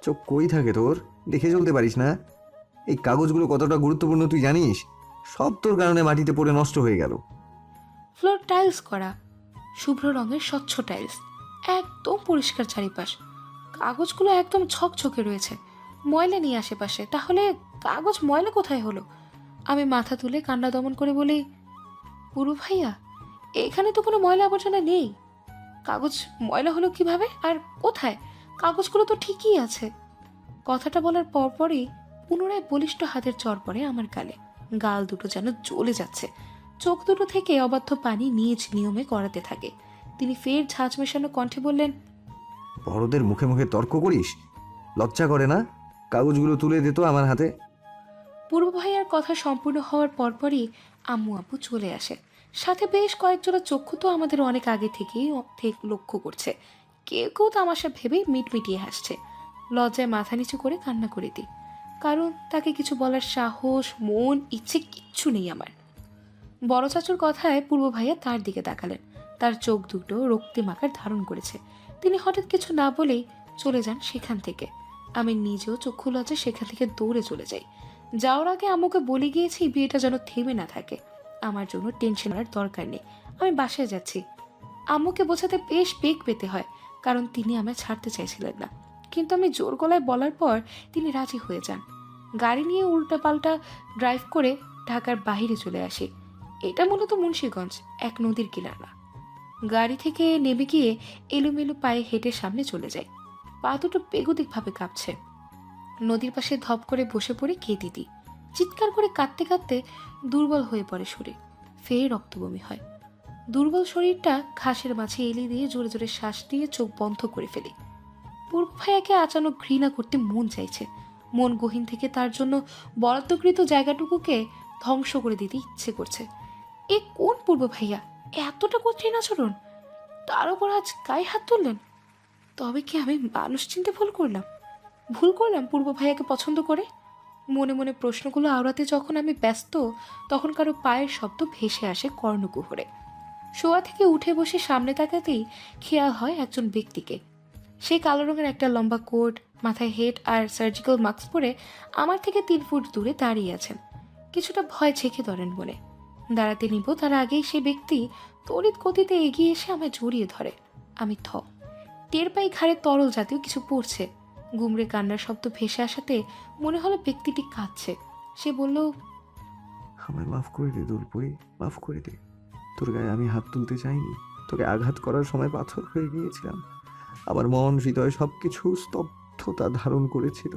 চোখ কই থাকে তোর? দেখে চলতে পারিস না? এই কাগজগুলো কতটা গুরুত্বপূর্ণ তুই জানিস? সব তোর কারণে মাটিতে পড়ে নষ্ট হয়ে গেল। ফ্লোর টাইলস করা, শুভ্র রঙের স্বচ্ছ টাইলস, একদম পরিষ্কার চারিপাশ। কাগজগুলো একদম ঝকঝকে রয়েছে, ময়লা নেই আশেপাশে। তাহলে কাগজ ময়লা কোথায় হলো? আমি মাথা তুলে কান্না দমন করে বলি, পুরু ভাইয়া, এখানে তো কোনো ময়লা আবর্জনা নেই। কাগজ ময়লা হলো কিভাবে আর কোথায়? কাগজগুলো তো ঠিকই আছে। কথাটা বলার পরপরই পুনরায় বলিষ্ঠ হাতের চর পড়ে আমার গালে। গাল দুটো যেন জ্বলে যাচ্ছে। চোখ দুটো থেকে অবাধ্য পানি নিজ নিয়মে গড়াতে থাকে। তিনি ফের ঝাঁঝ মেশানো কণ্ঠে বললেন, বড়দের মুখে মুখে তর্ক করিস? লজ্জা করে না? কাগজগুলো তুলে দিত আমার হাতে। পূর্ব ভাইয়ার কথা সম্পূর্ণ হওয়ার পরপরই আম্মু আব্বু চলে আসে। সাথে বেশ কয়েকজোড়া চক্ষু তো আমাদের অনেক আগে থেকেই লক্ষ্য করছে। কেউ কেউ তামাশা ভেবেই মিটমিটিয়ে হাসছে। লজ্জায় মাথা নিচু করে কান্না করে দিই, কারণ তাকে কিছু বলার সাহস, মন, ইচ্ছে কিচ্ছু নেই আমার। বড় চাচুর কথায় পূর্ব ভাইয়া তার দিকে তাকালেন। তার চোখ দুটো রক্তিম আকার ধারণ করেছে। তিনি হঠাৎ কিছু না বলেই চলে যান সেখান থেকে। আমি নিজেও চক্ষু লজ্জায় সেখান থেকে দৌড়ে চলে যাই। যাওয়ার আগে আম্মুকে বলে গিয়েছি বিয়েটা যেন থেমে না থাকে। আমার জন্য টেনশন করার দরকার নেই, আমি বাসায় যাচ্ছি। আম্মুকে বোঝাতে বেশ বেগ পেতে হয়, কারণ তিনি আমায় ছাড়তে চাইছিলেন না। কিন্তু আমি জোর গলায় বলার পর তিনি রাজি হয়ে যান। গাড়ি নিয়ে উল্টাপাল্টা ড্রাইভ করে ঢাকার বাইরে চলে আসি। এটা মূলত মুন্সিগঞ্জ, এক নদীর কিনারা। গাড়ি থেকে নেমে গিয়ে এলোমেলো পায়ে হেঁটে সামনে চলে যায়। পা দুটো বেগতিকভাবে কাঁপছে। নদীর পাশে ধপ করে বসে পড়ে কেঁদে দিই। চিৎকার করে কাঁদতে কাঁদতে দুর্বল হয়ে পড়ে শরীর। ফের রক্তবমি হয়। দুর্বল শরীরটা ঘাসের মাঝে এলিয়ে দিয়ে জোরে জোরে শ্বাস দিয়ে চোখ বন্ধ করে ফেলি। পূর্ব ভাইয়াকে আচানক ঘৃণা করতে মন চাইছে। মন গহীন থেকে তার জন্য বরাদ্দকৃত জায়গাটুকুকে ধ্বংস করে দিতে ইচ্ছে করছে। এ কোন পূর্ব ভাইয়া, এতটা কঠিন আচরণ? তার উপর আজ গায়ে হাত তুললেন। তবে কি আমি মানুষ চিনতে ভুল করলাম পূর্ব ভাইয়াকে পছন্দ করে? মনে মনে প্রশ্নগুলো আওড়াতে যখন আমি ব্যস্ত, তখন কারো পায়ের শব্দ ভেসে আসে কর্ণকুহরে। শোয়া থেকে উঠে বসে সামনে তাকাতেই খেয়াল হয় একজন ব্যক্তিকে। সে কালো রঙের একটা লম্বা কোট, মাথায় হেড আর সার্জিক্যাল মাস্ক পরে আমার থেকে 3 ফুট দূরে দাঁড়িয়ে আছেন। কিছুটা ভয় ছেঁকে ধরেন মনে। দাঁড়াতে নিব তার আগেই সে ব্যক্তি তড়িৎ গতিতে এগিয়ে এসে আমায় জড়িয়ে ধরে। আমি টের পাই ঘাড়ে তরল জাতীয় কিছু পড়ছে। গুমড়ে কান্নার শব্দ ভেসে আসাতে মনে হলো ব্যক্তিটি কাঁদছে। সে বলল, আমায় মাফ করে দে দুলপুরি, মাফ করে দে। তোর গায়ে আমি হাত তুলতে চাইনি, তোকে আঘাত করার সময় পাথর হয়ে গিয়েছিলাম। আমার মন হৃদয় সবকিছু স্তব্ধতা ধারণ করেছিল,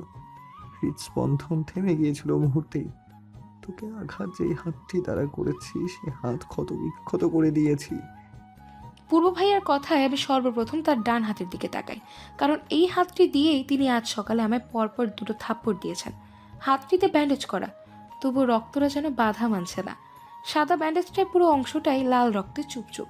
হৃদস্পন্দন থেমে গিয়েছিল মুহূর্তেই। তোকে আঘাত যেই হাতটি দ্বারা করেছি, সে হাত ক্ষত বিক্ষত করে দিয়েছি। পূর্ব ভাইয়ার কথায় আমি সর্বপ্রথম তার ডান হাতের দিকে তাকাই, কারণ এই হাতটি দিয়েই তিনি আজ সকালে আমায় পরপর 2টো থাপ্পড় দিয়েছেন। হাতটিতে ব্যান্ডেজ করা, তবু রক্তটা যেন বাধা মানছে না। সাদা ব্যান্ডেজটার পুরো অংশটাই লাল রক্তে চুপচুপ।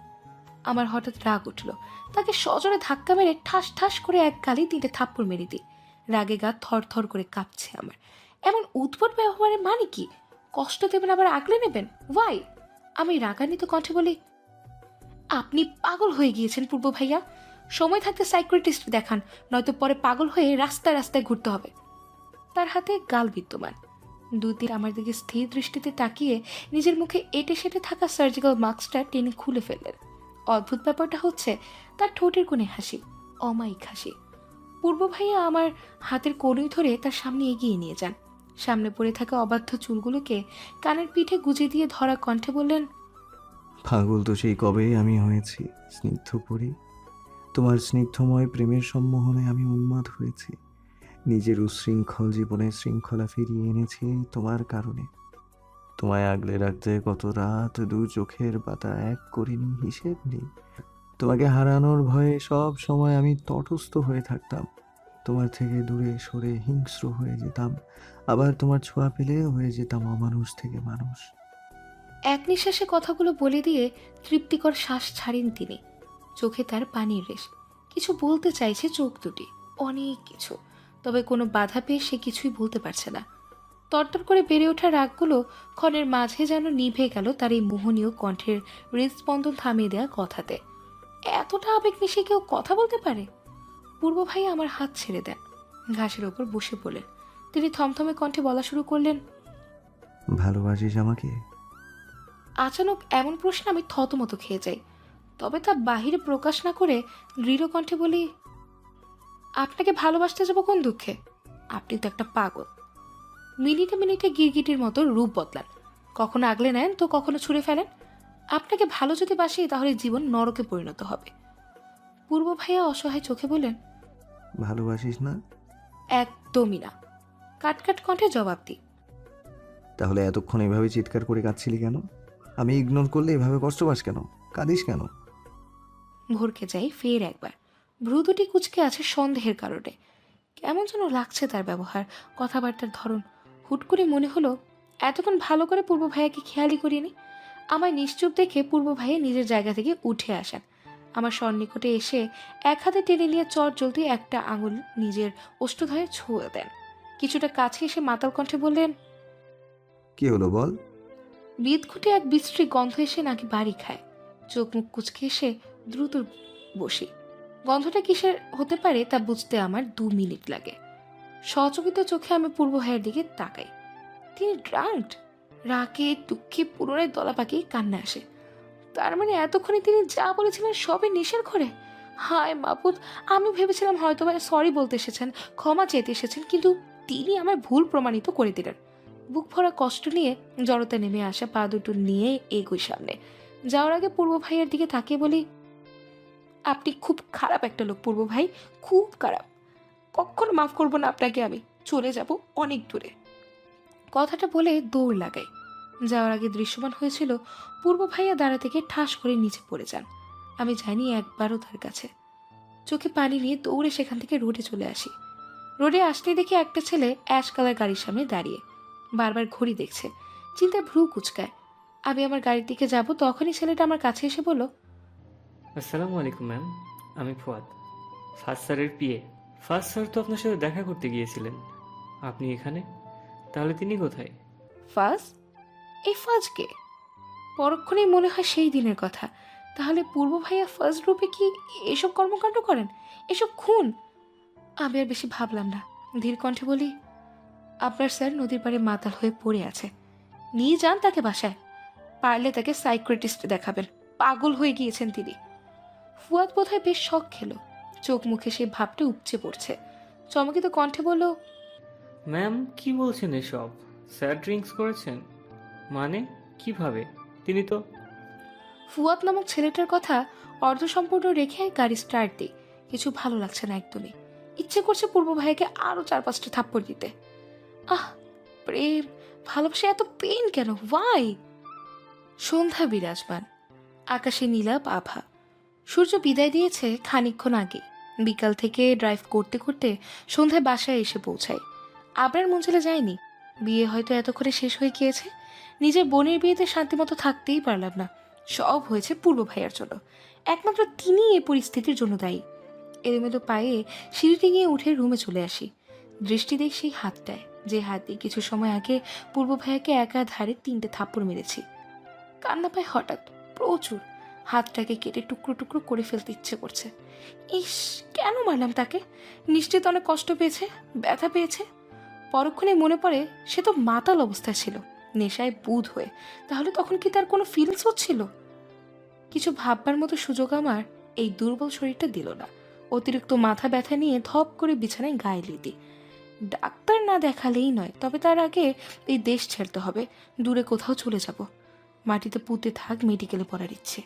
আমার হঠাৎ রাগ উঠল, তাকে সজোরে ধাক্কা মেরে ঠাস ঠাস করে এক গালি 3টে থাপ্পড় মেরে দিই। রাগে গা থর থর করে কাঁপছে আমার। এমন উদ্ভট ব্যবহারের মানে কি? কষ্ট দেবেন আবার আগলে নেবেন, ওয়াই? আমি রাগান্বিত কণ্ঠে বলি, আপনি পাগল হয়ে গিয়েছেন পূর্ব ভাইয়া। সময় থাকতে সাইকিয়াট্রিস্ট দেখান, নয়তো পরে পাগল হয়ে রাস্তায় রাস্তায় ঘুরতে হবে। তার হাতে গাল বিদ্যমান। দুদিন আমার দিকে স্থির দৃষ্টিতে তাকিয়ে নিজের মুখে এঁটে সেটে থাকা সার্জিক্যাল মাস্কটা টেনে খুলে ফেললেন। অদ্ভুত ব্যাপারটা হচ্ছে, তার ঠোঁটের কোণে হাসি, অমায়িক হাসি। পূর্ব ভাইয়া আমার হাতের কনুই ধরে তার সামনে এগিয়ে নিয়ে যান। সামনে পড়ে থাকা অবাধ্য চুলগুলোকে কানের পিঠে গুজে দিয়ে ধরা কণ্ঠে বললেন, পাগল তো সেই কবেই আমি হয়েছি স্নিগ্ধ পরি। তোমার স্নিগ্ধময় প্রেমের সম্মোহনে আমি উন্মাদ হয়েছি। নিজের উশৃঙ্খল জীবনে শৃঙ্খলা ফিরিয়ে এনেছি তোমার কারণে। তোমায় আগলে রাখতে কত রাত 2 চোখের পাতা এক করিনি, হিসেব নেই। তোমাকে হারানোর ভয়ে সব সময় আমি তটস্থ হয়ে থাকতাম। তোমার থেকে দূরে সরে হিংস্র হয়ে যেতাম, আবার তোমার ছোঁয়া পেলে হয়ে যেতাম অমানুষ থেকে মানুষ। এক নিঃশ্বাসে কথাগুলো বলে দিয়ে তৃপ্তিকর শ্বাস ছাড়েন তিনি। চোখে তার পানির রেশ। কিছু বলতে চাইছে চোখ দুটি, অনেক কিছু, তবে কোনো বাধা পেয়ে সে কিছুই বলতে পারছে না। তরতর করে বেড়ে ওঠা রাগগুলো ক্ষণের মাঝে যেন নিভে গেল তার এই মোহনীয় কণ্ঠের হৃদস্পন্দন থামিয়ে দেওয়া কথাতে। এতটা আবেগ মিশে কেউ কথা বলতে পারে? পূর্ব ভাই আমার হাত ছেড়ে দেন, ঘাসের ওপর বসে পড়লেন। তিনি থমথমে কণ্ঠে বলা শুরু করলেন, ভালোবাসিস আমাকে? আচানক এমন প্রশ্ন আমি থতমত খেয়ে যাই, তবে তা বাহিরে প্রকাশ না করে দৃঢ় কণ্ঠে বলি, আপনাকে ভালোবাসতে যাবো কোন দুঃখে? আপনি তো একটা পাগল। মিনিটে মিনিটে গিরগিটির মতো রূপ বদলান, কখনো আগলে নেন তো কখনো ছুঁড়ে ফেলেন। আপনাকে ভালো যদি বাসি তাহলে জীবন নরকে পরিণত হবে। পূর্ব ভাইয়া অসহায় চোখে বললেন, ভালোবাসিস না? একদমই না। কাটকাট কণ্ঠে জবাব দিই, তাহলে এতক্ষণ এভাবে চিৎকার করে কাঁদছিলি কেন? আমি ইগনোর করলে এভাবে কষ্ট পাস কেন? কাঁদিস কেন? ভরকে যাই ফের একবার। ভ্রু দুটি কুচকে আছে সন্দেহের কারণে। কেমন যেন লাগছে তার ব্যবহার, কথাবার্তার ধরন। হুট করে মনে হলো এতক্ষণ ভালো করে পূর্ব ভাইয়াকে খেয়ালই করিনি। আমায় নিশ্চুপ দেখে পূর্ব ভাইয়া নিজের জায়গা থেকে উঠে আসেন। আমার সন্নিকটে এসে এক হাতে টেনে নিয়ে চট জলদি একটা আঙুল নিজের ওষ্ঠধয়ে ছুঁয়ে দেন। কিছুটা কাছে এসে মাতাল কণ্ঠে বললেন, কি হলো বল? বিদঘুটে এক বিশ্রী গন্ধ এসে নাকি বাড়ি খায়। চোখ মুখ কুচকে এসে দ্রুত বসি। গন্ধটা কিসের হতে পারে তা বুঝতে আমার 2 মিনিট লাগে। সচকিত চোখে আমি পূর্ব ভাইয়ের দিকে তাকাই। তিনি ড্রাঙ্কড। রাগে দুঃখে পুনরায় দলা পাকিয়ে কান্না আসে। তার মানে এতক্ষণে তিনি যা বলেছিলেন সবই নেশার ঘরে। হায় মাপুত, আমি ভেবেছিলাম হয়তো সরি বলতে এসেছেন, ক্ষমা চেতে এসেছেন, কিন্তু তিনি আমায় ভুল প্রমাণিত করে দিলেন। বুক ভরা কষ্ট নিয়ে জড়তা নেমে আসা পা দুটো নিয়ে এগোই সামনে। যাওয়ার আগে পূর্ব ভাইয়ের দিকে তাকিয়ে বলি, আপনি খুব খারাপ একটা লোক পূর্ব ভাই, খুব খারাপ। কখনো মাফ করবো না আপনাকে, আমি চলে যাব অনেক দূরে। কথাটা বলে দৌড় লাগাই। যাওয়ার আগে দৃশ্যমান হয়েছিল পূর্ব ভাইয়া দাঁড়া থেকে ঠাস করে নিচে পড়ে যান। আমি জানি একবারও তার কাছে। চোখে পানি নিয়ে দৌড়ে সেখান থেকে রোডে চলে আসি। রোডে আসতে দেখি একটা ছেলে অ্যাশ কালার গাড়ির সামনে দাঁড়িয়ে বারবার ঘড়ি দেখছে। চিন্তায় ভ্রু কুচকায়। আমি আমার গাড়ির দিকে যাব, তখনই ছেলেটা আমার কাছে এসে বলল, আসসালামু আলাইকুম ম্যাম, আমি ফুয়াদ, ফার্স্ট স্যারের পিএ। ফার্স্ট স্যার তো আপনার সাথে দেখা করতে গিয়েছিলেন, আপনি এখানে? তাহলে তিনি কোথায়? ফাজ? এই ফাজকে পরক্ষণেই মনে হয় সেই দিনের কথা। তাহলে পূর্ব ভাইয়া ফার্স্ট গ্রুপে কি এসব কর্মকাণ্ড করেন, এসব খুন? আমি আর বেশি ভাবলাম না, ধীর কণ্ঠে বলি, আপনার স্যার নদীর পাড়ে মাতাল হয়ে পড়ে আছে, নিয়ে যান তাকে বাসায়। পারলে তাকে সাইকিয়াট্রিস্ট দেখাবেন, পাগল হয়ে গিয়েছেন তিনি। ফুয়াদ বোধহয় বেশ শখ খেলো, চোখ মুখে সেই ভাবটা উপচে পড়ছে। চমকিত কণ্ঠে বলল, ম্যাম কি বলছেন এসব? স্যার ড্রিঙ্কস করেছেন? মানে কিভাবে? তিনি তো ফুয়াদ নামক ছেলেটার কথা অর্ধসম্পূর্ণ রেখে গাড়ি স্টার্ট দিই। কিছু ভালো লাগছে না একদমই। ইচ্ছে করছে পূর্ব ভাইকে আরো 4-5টা থাপ্পড় দিতে। আহ, প্রেম, ভালোবাসা এত পেন কেন? ওয়াই? সন্ধ্যা বিরাজমান, আকাশে নীলাভ আভা। সূর্য বিদায় দিয়েছে খানিকক্ষণ আগে। বিকাল থেকে ড্রাইভ করতে করতে সন্ধ্যায় বাসায় এসে পৌঁছায়। আবরার মন চলে যায়নি। বিয়ে হয়তো এতক্ষণে শেষ হয়ে গিয়েছে। নিজের বোনের বিয়েতে শান্তিমতো থাকতেই পারলাম না। সব হয়েছে পূর্ব ভাইয়ার জন্য। একমাত্র তিনিই এই পরিস্থিতির জন্য দায়ী। এলোমেলো পায়ে সিঁড়িটি গিয়ে উঠে রুমে চলে আসি। দৃষ্টি দেখ সেই হাতটায়, যে হাত দিয়ে কিছু সময় আগে পূর্ব ভাইয়াকে একা ধারে 3টে থাপ্পড় মেরেছি। কান্না পায় হঠাৎ, প্রচুর। হাতটাকে কেটে টুকরো টুকরো করে ফেলতে ইচ্ছে করছে। ইস, কেন মারলাম তাকে? নিশ্চিত অনেক কষ্ট পেয়েছে, ব্যথা পেয়েছে। পরক্ষণে মনে পড়ে সে তো মাতাল অবস্থায় ছিল, নেশায় বুঁদ হয়ে। তাহলে তখন কি তার কোনো ফিলিংস হচ্ছিল? কিছু ভাববার মতো সুযোগ আমার এই দুর্বল শরীরটা দিল না। অতিরিক্ত মাথা ব্যথা নিয়ে ধপ করে বিছানায় গায়ে লিদি। ডাক্তার না দেখালেই নয়, তবে তার আগে এই দেশ ছাড়তে হবে, দূরে কোথাও চলে যাব। মাটিতে পুঁতে থাক মেডিকেলে পড়ার ইচ্ছে।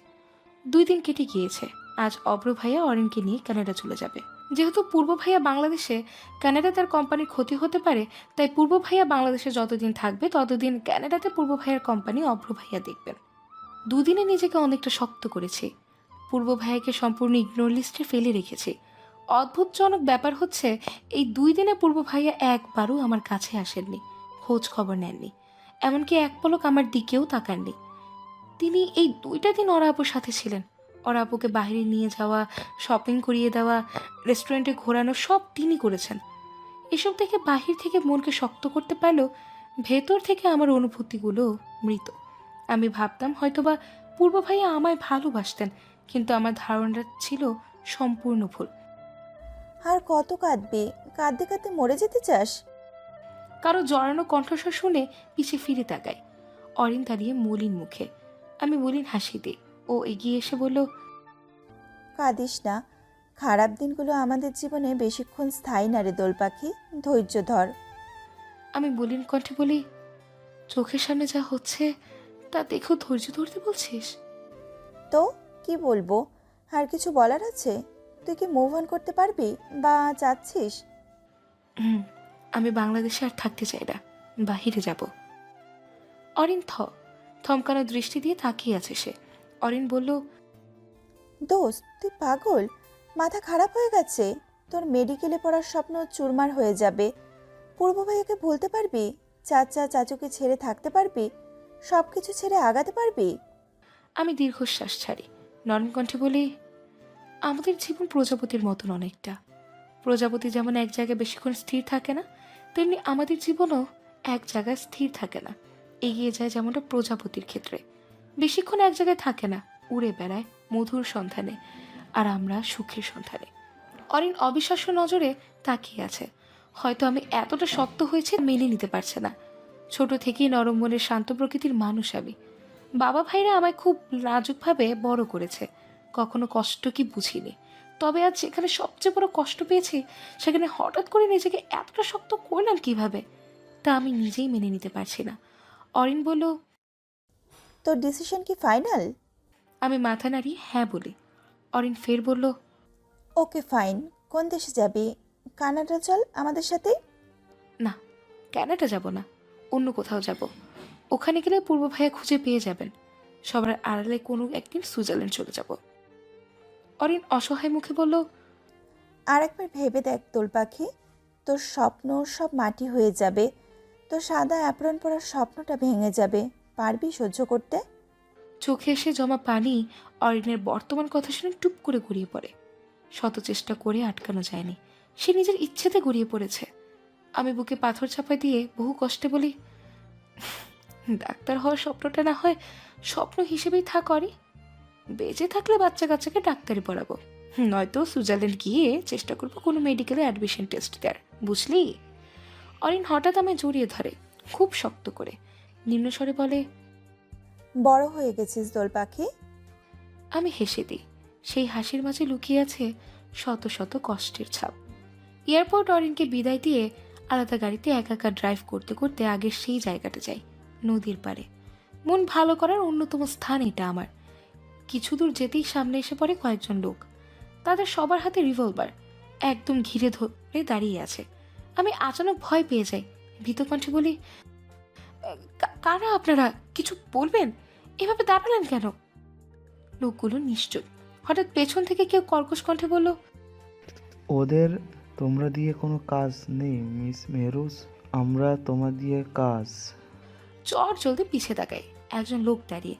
2 দিন কেটে গিয়েছে। আজ অব্র ভাইয়া অরিনকে নিয়ে কানাডা চলে যাবে। যেহেতু পূর্ব ভাইয়া বাংলাদেশে, কানাডা তার কোম্পানির ক্ষতি হতে পারে, তাই পূর্ব ভাইয়া বাংলাদেশে যতদিন থাকবে ততদিন কানাডাতে পূর্ব ভাইয়ার কোম্পানি অব্র ভাইয়া দেখবেন। 2 দিনে নিজেকে অনেকটা শক্ত করেছি। পূর্ব ভাইয়াকে সম্পূর্ণ ইগনোর লিস্টে ফেলে রেখেছি। অদ্ভুতজনক ব্যাপার হচ্ছে, এই 2 দিনে পূর্ব ভাইয়া একবারও আমার কাছে আসেননি, খোঁজ খবর নেননি, এমনকি এক পলক আমার দিকেও তাকাননি। তিনি এই 2টা দিন ওরা আপুর সাথে ছিলেন। ওরা আপুকে বাইরে নিয়ে যাওয়া, শপিং করিয়ে দেওয়া, রেস্টুরেন্টে ঘোরানো, সব তিনি করেছেন। এসব দেখে বাহির থেকে মনকে শক্ত করতে পারলেও ভেতর থেকে আমার অনুভূতিগুলো মৃত। আমি ভাবতাম হয়তোবা পূর্ব ভাইয়া আমায় ভালোবাসতেন, কিন্তু আমার ধারণাটা ছিল সম্পূর্ণ ভুল। আর কত কাঁদবি? কাঁদতে কাঁদতে মরে যেতে চাস? কারো জড়ানো কণ্ঠস্বর শুনে পিছে ফিরে তাকাই। অরিন দাঁড়িয়ে মলিন মুখে। আমি মলিন হাসি দিই। ও এগিয়ে এসে বলল, কাঁদিস না। খারাপ দিনগুলো আমাদের জীবনে বেশিক্ষণ স্থায়ী না রে দোল পাখি। ধৈর্য ধর। আমি মলিন কণ্ঠে বলি, চোখের সামনে যা হচ্ছে তা দেখো ধৈর্য ধরতে বলছিস? তো কি বলবো? আর কিছু বলার আছে? তুই কি মুভ অন করতে পারবি বা চাচ্ছিস? আমি বাংলাদেশে আর থাকতে চাই না, বাহিরে যাব। অরিন থমকানো দৃষ্টি দিয়ে তাকিয়ে আছে সে। অরিন বলল, দোস্ত, তুই পাগল? মাথা খারাপ হয়ে গেছে? তোর মেডিকেলে পড়ার স্বপ্ন চুরমার হয়ে যাবে। পূর্ব ভাইয়াকে ভুলতে পারবি? চাচা চাচুকে ছেড়ে থাকতে পারবি? সব কিছু ছেড়ে আগাতে পারবি? আমি দীর্ঘশ্বাস ছাড়ি, নরম কণ্ঠে বলি, আমাদের জীবন প্রজাপতির মতন অনেকটা। প্রজাপতি যেমন এক জায়গায় বেশিক্ষণ স্থির থাকে না, তেমনি আমাদের জীবনও এক জায়গায় স্থির থাকে না। এগিয়ে যায় যেমনটা প্রজাপতির ক্ষেত্রে, বেশিক্ষণ এক জায়গায় থাকে না, উড়ে বেড়ায় মধুর সন্ধানে, আর আমরা সুখের সন্ধানে। অরিন অবিশ্বাস্য নজরে তাকিয়ে আছে। হয়তো আমি এতটা শক্ত হয়েছে মেনে নিতে পারছে না। ছোট থেকেই নরম মনের শান্ত প্রকৃতির মানুষ আমি। বাবা ভাইরা আমায় খুব নাজুকভাবে বড় করেছে, কখনো কষ্ট কি বুঝিনি। তবে আজ যেখানে সবচেয়ে বড় কষ্ট পেয়েছি, সেখানে হঠাৎ করে নিজেকে এতটা শক্ত করলাম কিভাবে, তা আমি নিজেই মেনে নিতে পারছি না। অরিন বলল, তোর ডিসিশন কি ফাইনাল? আমি মাথা নাড়িয়ে হ্যাঁ বলি। অরিন ফের বলল, ওকে ফাইন। কোন দেশে যাবি? কানাডা চল আমাদের সাথে। না, ক্যানাডা যাব না, অন্য কোথাও যাব। ওখানে গেলে পূর্ব ভাইয়া খুঁজে পেয়ে যাবেন। সবার আড়ালে কোনো একদিন সুইজারল্যান্ড চলে যাব। অরিন অসহায় মুখে বলল, আর একবার ভেবে দেখ দোল পাখি, তোর স্বপ্ন সব মাটি হয়ে যাবে। তোর সাদা অ্যাপ্রন পরার স্বপ্নটা ভেঙে যাবে। পারবি সহ্য করতে? চোখে এসে জমা পানি অরিনের বর্তমান কথা শুনে টুপ করে গড়িয়ে পড়ে। শত চেষ্টা করে আটকানো যায়নি, সে নিজের ইচ্ছেতে গড়িয়ে পড়েছে। আমি বুকে পাথর চাপা দিয়ে বহু কষ্টে বলি, ডাক্তার হওয়ার স্বপ্নটা না হয় স্বপ্ন হিসেবেই থাক অরি। বেঁচে থাকলে বাচ্চা কাচ্চাকে ডাক্তারি পড়াবো, নয়তো সুইজারল্যান্ড গিয়ে চেষ্টা করবো কোনো মেডিকেলে অ্যাডমিশন টেস্ট দেওয়ার, বুঝলি? অরিন হঠাৎ আমায় জড়িয়ে ধরে খুব শক্ত করে, নিম্নস্বরে বলে, বড় হয়ে গেছিস দোল পাখি। আমি হেসে দিই। সেই হাসির মাঝে লুকিয়ে আছে শত শত কষ্টের ছাপ। এয়ারপোর্ট অরিনকে বিদায় দিয়ে আলাদা গাড়িতে একা একা ড্রাইভ করতে করতে আগের সেই জায়গাটা যাই, নদীর পাড়ে। মন ভালো করার অন্যতম স্থান এটা আমার। কিছু দূর যেতেই সামনে এসে পড়ে কয়েকজন লোক। তাদের সবার হাতে রিভলভার, একদম ঘিরে ধরে দাঁড়িয়ে আছে। আমি আচানক ভয় পেয়ে যাই, ভীত কণ্ঠে বলি, কারা আপনারা? কিছু বলবেন? এভাবে দাঁড়ালেন কেন? লোকগুলো নিশ্চয়। হঠাৎ পেছন থেকে কেউ কর্কশ কণ্ঠে বলল, ওদের তোমরা দিয়ে কোনো কাজ নেই মিস মেহরুজ, আমরা তোমার দিয়ে কাজ। চট জলদি পিছে তাকাই। একজন লোক দাঁড়িয়ে,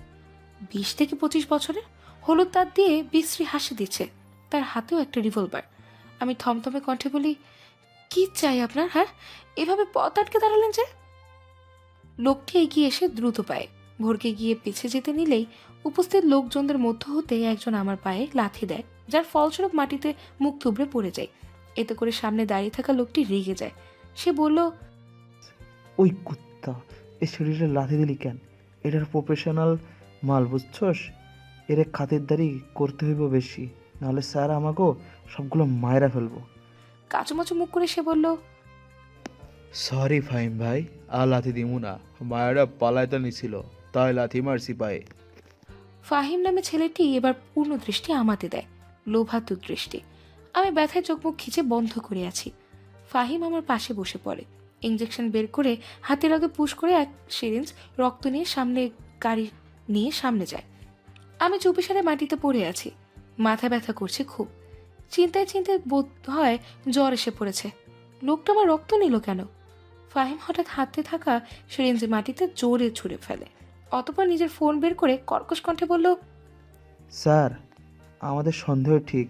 20 থেকে 25 বছরের, হলুদ দাঁত দিয়ে বিশ্রী হাসি দিচ্ছে। তার হাতেও একটা রিভলভার। আমি থমথমে কণ্ঠে বলি, কি চাই আপনার? হ্যাঁ, এভাবে পথ আটকে দাঁড়ালেন যে? লোকটি এগিয়ে এসে দ্রুত পায়ে ভরকে গিয়ে পিছে যেতে নিলেই উপস্থিত লোকজনদের মধ্য হতে একজন আমার পায়ে লাথি দেয়, যার ফলস্বরূপ মাটিতে মুখ থুবড়ে পড়ে যায়। এতে করে সামনে দাঁড়িয়ে থাকা লোকটি রেগে যায়। সে বলল, ওই কুত্তা, এ শরীরে লাথি দিলি কেন? এটার প্রফেশনাল মাল, বুঝছস? এরে খাতিরদারি করতে হইব বেশি, নাহলে স্যার আমাকেও সবগুলো মায়েরা ফেলবো। কাচুমাচু মুখ করে সে বলল, সরি ফাহিম ভাই, আর লাথি দিমু না, মায়েরা পালাইতে নিছিল তাই লাথি মারছি পায়ে। ফাহিম নামে ছেলেটি এবার পূর্ণ দৃষ্টি আমাতে দেয়, লোভাতুর দৃষ্টি। আমি ব্যথায় চোখ মুখ খিচে বন্ধ করে আছি। ফাহিম আমার পাশে বসে পড়ে, ইঞ্জেকশন বের করে হাতের আগে পুশ করে এক সিরিঞ্জ রক্ত নিয়ে গাড়ি নিয়ে সামনে যায়। আমি চুপিসারে মাটিতে পড়ে আছি, মাথা ব্যথা করছে খুব। চিন্তায় চিন্তায় বোধ হয় জ্বর এসে পড়েছে। লোকটা আমার রক্ত নিল কেন? ফাহিম হঠাৎ হাতে থাকা সিরিঞ্জ মাটিতে জোরে ছুঁড়ে ফেলে। অতঃপর নিজের ফোন বের করে কর্কশ কণ্ঠে বলল, স্যার, আমাদের সন্দেহ ঠিক।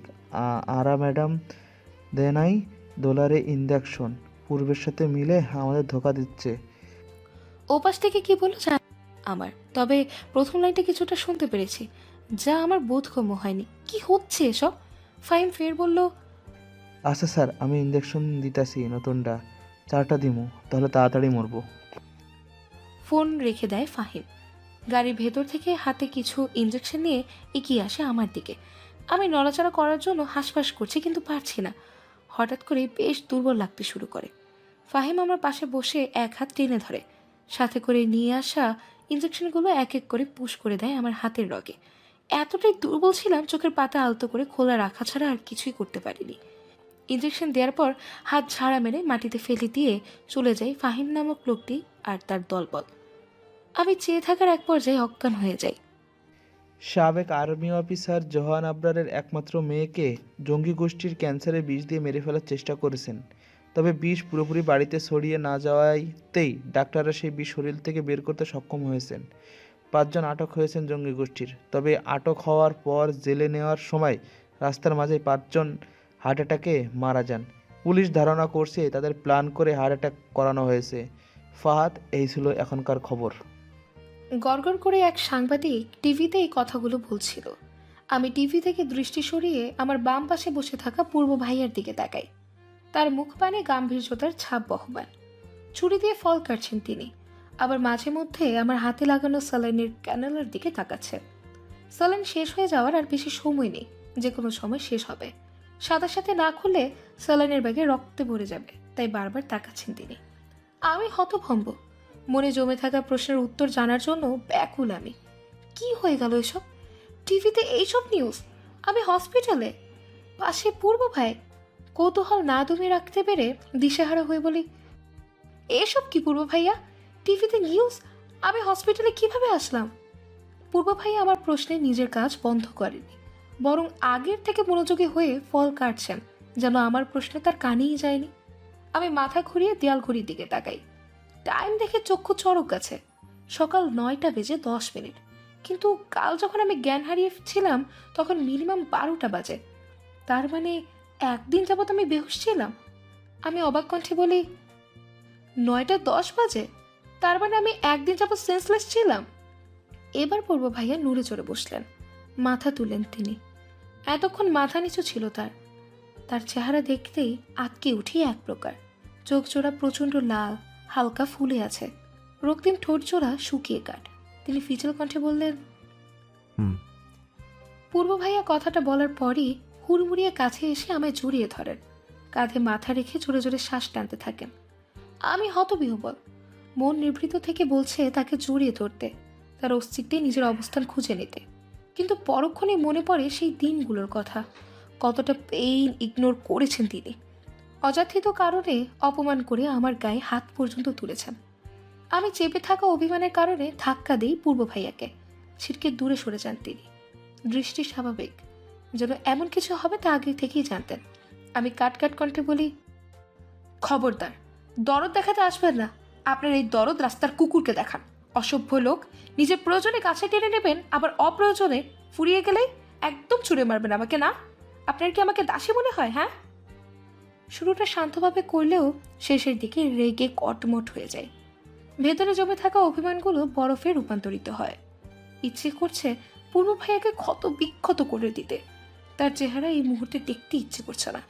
আরা ম্যাডাম দেনাই ডলারে ইঞ্জেকশন পূর্বের সাথে মিলে আমাদের ধোকা দিচ্ছে। ওপাশ থেকে কি বললো জান আমার, তবে প্রথম লাইনটা কিছুটা শুনতে পেরেছি, যা আমার বোধগম্য হয়নি। কি হচ্ছে এসব? ফাহিম ফের বলল, আচ্ছা স্যার, আমি ইঞ্জেকশন দিতাছি নতুনটা, 4টা দিমু, তাহলে তাড়াতাড়ি মরবো। ফোন রেখে দেয় ফাহিম। গাড়ির ভেতর থেকে হাতে কিছু ইঞ্জেকশন নিয়ে এগিয়ে আসে আমার দিকে। আমি নড়াচড়া করার জন্য হাঁসফাঁস করছি, কিন্তু পারছি না। হঠাৎ করে বেশ দুর্বল লাগতে শুরু করে। ফাহিম আমার পাশে বসে এক হাত টেনে ধরে, সাথে করে নিয়ে আসা ইঞ্জেকশনগুলো এক এক করে পুশ করে দেয় আমার হাতের রগে। এতটাই দুর্বল ছিলাম, চোখের পাতা আলতো করে খোলা রাখা ছাড়া আর কিছুই করতে পারিনি। ইঞ্জেকশন দেওয়ার পর হাত ঝাড়া মেরে মাটিতে ফেলে দিয়ে চলে যায় ফাহিম নামক লোকটি আর তার দলবল। আমি চেয়ে থাকার এক পর্যায়ে অজ্ঞান হয়ে যাই। সাবেক আর্মি অফিসার জোহান আবরারের একমাত্র মেয়েকে জঙ্গি গোষ্ঠীর ক্যান্সারে বিষ দিয়ে মেরে ফেলার চেষ্টা করেছেন, তবে বিষ পুরোপুরি বাড়িতে ছড়িয়ে না যাওয়াতেই ডাক্তাররা সেই বিষ শরীর থেকে বের করতে সক্ষম হয়েছেন। 5 জন আটক হয়েছেন জঙ্গি গোষ্ঠীর, তবে আটক হওয়ার পর জেলে নেওয়ার সময় রাস্তার মাঝে 5 জন হার্ট অ্যাটাকে মারা যান। পুলিশ ধারণা করছে তাদের প্ল্যান করে হার্ট অ্যাটাক করানো হয়েছে। ফাহাদ, এই ছিল এখনকার খবর। গড়গড় করে এক সাংবাদিক টিভিতে এই কথাগুলো বলছিল। আমি টিভি থেকে দৃষ্টি সরিয়ে আমার বাম পাশে বসে থাকা পূর্ব ভাইয়ার দিকে তাকাই। তার মুখপানে গাম্ভীর্যতার ছাপ বহমান। ছুরি দিয়ে ফল কাটছেন তিনি, আবার মাঝে মধ্যে আমার হাতে লাগানো স্যালাইনের ক্যানেলের দিকে তাকাচ্ছে। স্যালাইন শেষ হয়ে যাওয়ার আর বেশি সময় নেই, যে কোনো সময় শেষ হবে। সাথে সাথে না খুললে স্যালাইনের ব্যাগে রক্তে ভরে যাবে, তাই বারবার তাকাচ্ছেন তিনি। আমি হতভম্ব, মনে জমে থাকা প্রশ্নের উত্তর জানার জন্য ব্যাকুল আমি। কি হয়ে গেল এসব? টিভিতে এইসব নিউজ, আমি হসপিটালে, পাশে পূর্ব ভাই। কৌতূহল না দমিয়ে রাখতে পেরে দিশেহারা হয়ে বলি, এসব কি পূর্ব ভাইয়া? টিভিতে নিউজ, আমি হসপিটালে কিভাবে আসলাম? পূর্ব ভাইয়া আমার প্রশ্নে নিজের কাজ বন্ধ করেনি, বরং আগের থেকে মনোযোগী হয়ে ফল কাটছেন, যেন আমার প্রশ্নে তার কানেই যায়নি। আমি মাথা ঘুরিয়ে দেয়াল ঘড়ির দিকে তাকাই। টাইম দেখে চক্ষু চড়ক গেছে, সকাল 9টা বেজে 10 মিনিট। কিন্তু কাল যখন আমি জ্ঞান হারিয়েছিলাম তখন মিনিমাম 12টা বাজে। তার মানে একদিন যাবত আমি বেহুশ ছিলাম। আমি অবাক কণ্ঠে বলি, 9টা 10 বাজে? তার মানে আমি একদিন যাবত সেন্সলেস ছিলাম। এবার পূর্ব ভাইয়া নড়ে চড়ে বসলেন, মাথা তুলেন তিনি। এতক্ষণ মাথা নিচু ছিল তার চেহারা দেখতেই আটকে উঠি এক প্রকার। চোখ জোড়া প্রচণ্ড লাল, হালকা ফুলে আছে, রক্তিম ঠোঁট জোড়া শুকিয়ে কাট। তিনি ফিচল কণ্ঠে বললেন, পূর্ব ভাইয়া কথাটা বলার পরই হুড়মুড়িয়ে কাছে এসে আমায় জড়িয়ে ধরেন, কাঁধে মাথা রেখে জোরে জোরে শ্বাস টানতে থাকেন। আমি হতবিহ্বল, মন নিভৃত থেকে বলছে তাকে জড়িয়ে ধরতে, তার অস্তিত্বে নিজের অবস্থান খুঁজে নিতে। কিন্তু পরক্ষণে মনে পড়ে সেই দিনগুলোর কথা, কতটা পেইন ইগনোর করেছেন তিনি। অযাচিত কারণে অপমান করে আমার গায়ে হাত পর্যন্ত তুলেছেন। আমি চেপে থাকা অভিমানের কারণে ধাক্কা দিই পূর্ব ভাইয়াকে, ছিটকে দূরে সরে যান তিনি। দৃষ্টি স্বাভাবিক, যেন এমন কিছু হবে তা আগে থেকেই জানতেন। আমি কাট কাট কণ্ঠে বলি, খবরদার, দরদ দেখাতে আসবেন না। আপনার এই দরদ রাস্তার কুকুরকে দেখান। অসভ্য লোক, নিজের প্রয়োজনে কাছে টেনে নেবেন, আবার অপ্রয়োজনে ফুরিয়ে গেলেই একদম ছুঁড়ে মারবেন আমাকে। না, আপনার কি আমাকে দাসী মনে হয়? হ্যাঁ। শুরুটা শান্তভাবে করলেও শেষের দিকে রেগে কটমট হয়ে যায়। ভেতরে জমে থাকা অভিমানগুলো বরফে রূপান্তরিত হয়। ইচ্ছে করছে পূর্ব ভাইয়াকে ক্ষত বিক্ষত করে দিতে। তার চেহারা এই মুহূর্তে দেখতে ইচ্ছে করছে না।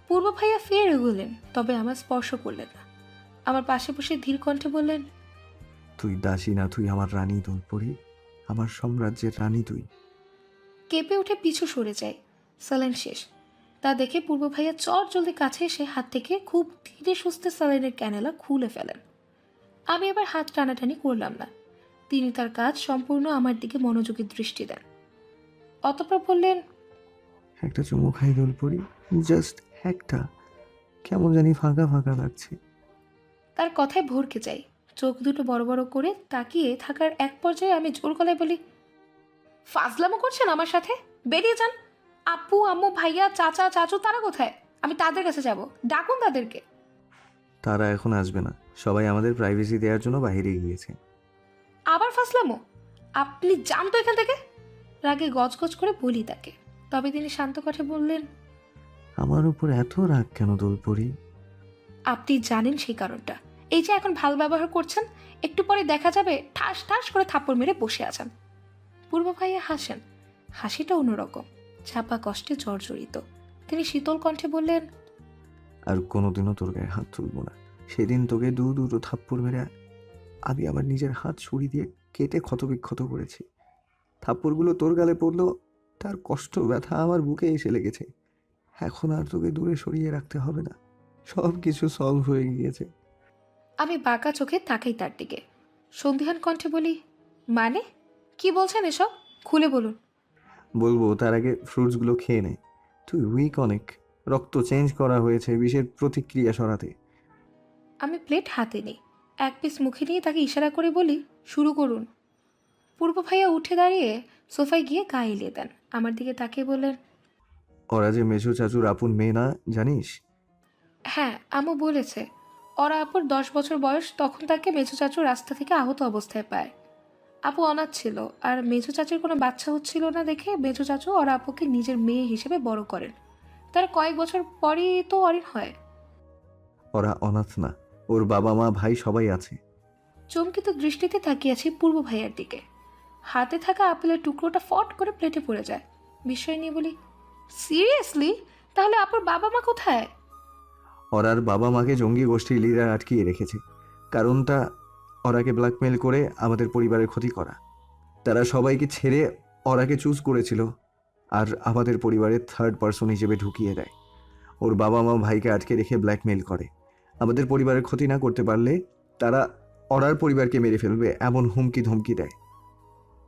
পূর্ব ভাইয়া ফের এগোলেন, তবে আমার স্পর্শ করলেন না। আমার পাশে বসে ধীর কণ্ঠে বললেন, তুই দাসী না, তুই আমার রানী দোলপরি, আমার সাম্রাজ্যের রানী তুই। কেঁপে উঠে পিছু সরে যায়। স্যালাইন শেষ। তা দেখে পূর্ব ভাইয়া চট জলদি কাছে এসে হাত থেকে খুব ধীরে সুস্থে স্যালাইনের ক্যানেলা খুলে ফেলেন। আমি এবার হাত টানাটানি করলাম না। তিনি তার কাজ সম্পূর্ণ আমার দিকে মনোযোগী দৃষ্টি দেন। অতঃপর বললেন, একটা চুমু খাই দোলপরি, জাস্ট একটা। কেমন জানি ফাঁকা ফাঁকা লাগছে। তার কথায় ভরকে যাই। চোখ দুটো বড় বড় করে তাকিয়ে থাকার এক পর্যায়ে আমি জোর গলায় বলি, ফাজলামো করছেন আমার সাথে? বেরিয়ে যান। আপু, আম্মু, ভাইয়া, চাচা, চাচু তারা কোথায়? আমি তাদের কাছে যাব। ডাকুন তাদেরকে। তারা এখন আসবে না, সবাই আমাদের প্রাইভেসি দেওয়ার জন্য বাইরে গিয়েছে। আবার ফাজলামো? আপনি যান তো এখান থেকে। রাগে গজগজ করে বলি তাকে। তবে তিনি শান্ত কণ্ঠে বললেন, আমার উপর এত রাগ কেন দোলপরি? আপনি জানেন সেই কারণটা। এই যে এখন ভালো ব্যবহার করছেন, একটু পরে দেখা যাবে ঠাস ঠাস করে থাপ্পড় মেরে বসে আছেন। পূর্ব ভাইয়া হাসেন। হাসিটা অন্যরকম, চাপা কষ্টে জর্জরিত। তিনি শীতল কণ্ঠে বললেন, আর কোনোদিনও তোর গায়ে হাত তুলবো না। সেদিন তোকে দুটো থাপ্পড় মেরে আমি আমার নিজের হাত ছুরি দিয়ে কেটে ক্ষতবিক্ষত করেছি। থাপ্পড়গুলো তোর গালে পড়লো, তার কষ্ট ব্যথা আমার বুকে এসে লেগেছে। এখন আর তোকে দূরে সরিয়ে রাখতে হবে না, সব কিছু সলভ হয়ে গিয়েছে। আমি বাঁকা চোখে তাকাই তার দিকে। সন্ধিহান কণ্ঠে বলি, মানে কি বলছেন এসব? খুলে বলুন। বলবো, তার আগে ফ্রুটসগুলো খেয়ে নে। তুই উইক অনেক, রক্ত চেঞ্জ করা হয়েছে বিষের প্রতিক্রিয়া সরাতে। আমি প্লেট হাতে নিই, এক পিস মুখে নিয়ে তাকে ইশারা করে বলি, শুরু করুন। পূর্ব ভাইয়া উঠে দাঁড়িয়ে সোফায় গিয়ে গা এলিয়ে দেন। আমার দিকে তাকিয়ে বললেন, ওরা যে মেজো চাচুর আপন মেয়ে না, জানিস? হ্যাঁ, আম্মু বলেছে। ওরা আপুর 10 বছর বয়স, তখন তাকে মেজো চাচু রাস্তা থেকে আহত অবস্থায় পায়। আপু অনাথ ছিল, আর মেজো চাচুর কোনো বাচ্চা হচ্ছিল না দেখে মেজো চাচু ওরা আপুকে নিজের মেয়ে হিসেবে বড় করেন। তার কয়েক বছর পরই তো অরিন হয়। ওরা অনাথ না, ওর বাবা মা ভাই সবাই আছে। চমকিত দৃষ্টিতে তাকিয়ে আছি পূর্ব ভাইয়ার দিকে। হাতে থাকা আপেলের টুকরোটা ফট করে প্লেটে পড়ে যায়। বিস্ময় নিয়ে বলি, সিরিয়াসলি? তাহলে আপুর বাবা মা কোথায়? ওরার বাবা মাকে জঙ্গি গোষ্ঠীর লিডার আটকিয়ে রেখেছে। কারণটা ওরাকে ব্ল্যাকমেল করে আমাদের পরিবারের ক্ষতি করা। তারা সবাইকে ছেড়ে ওরাকে চুজ করেছিল, আর আমাদের পরিবারের থার্ড পার্সন হিসেবে ঢুকিয়ে দেয়। ওর বাবা মা ভাইকে আটকে রেখে ব্ল্যাকমেল করে। আমাদের পরিবারের ক্ষতি না করতে পারলে তারা ওরার পরিবারকে মেরে ফেলবে এমন হুমকি ধমকি দেয়।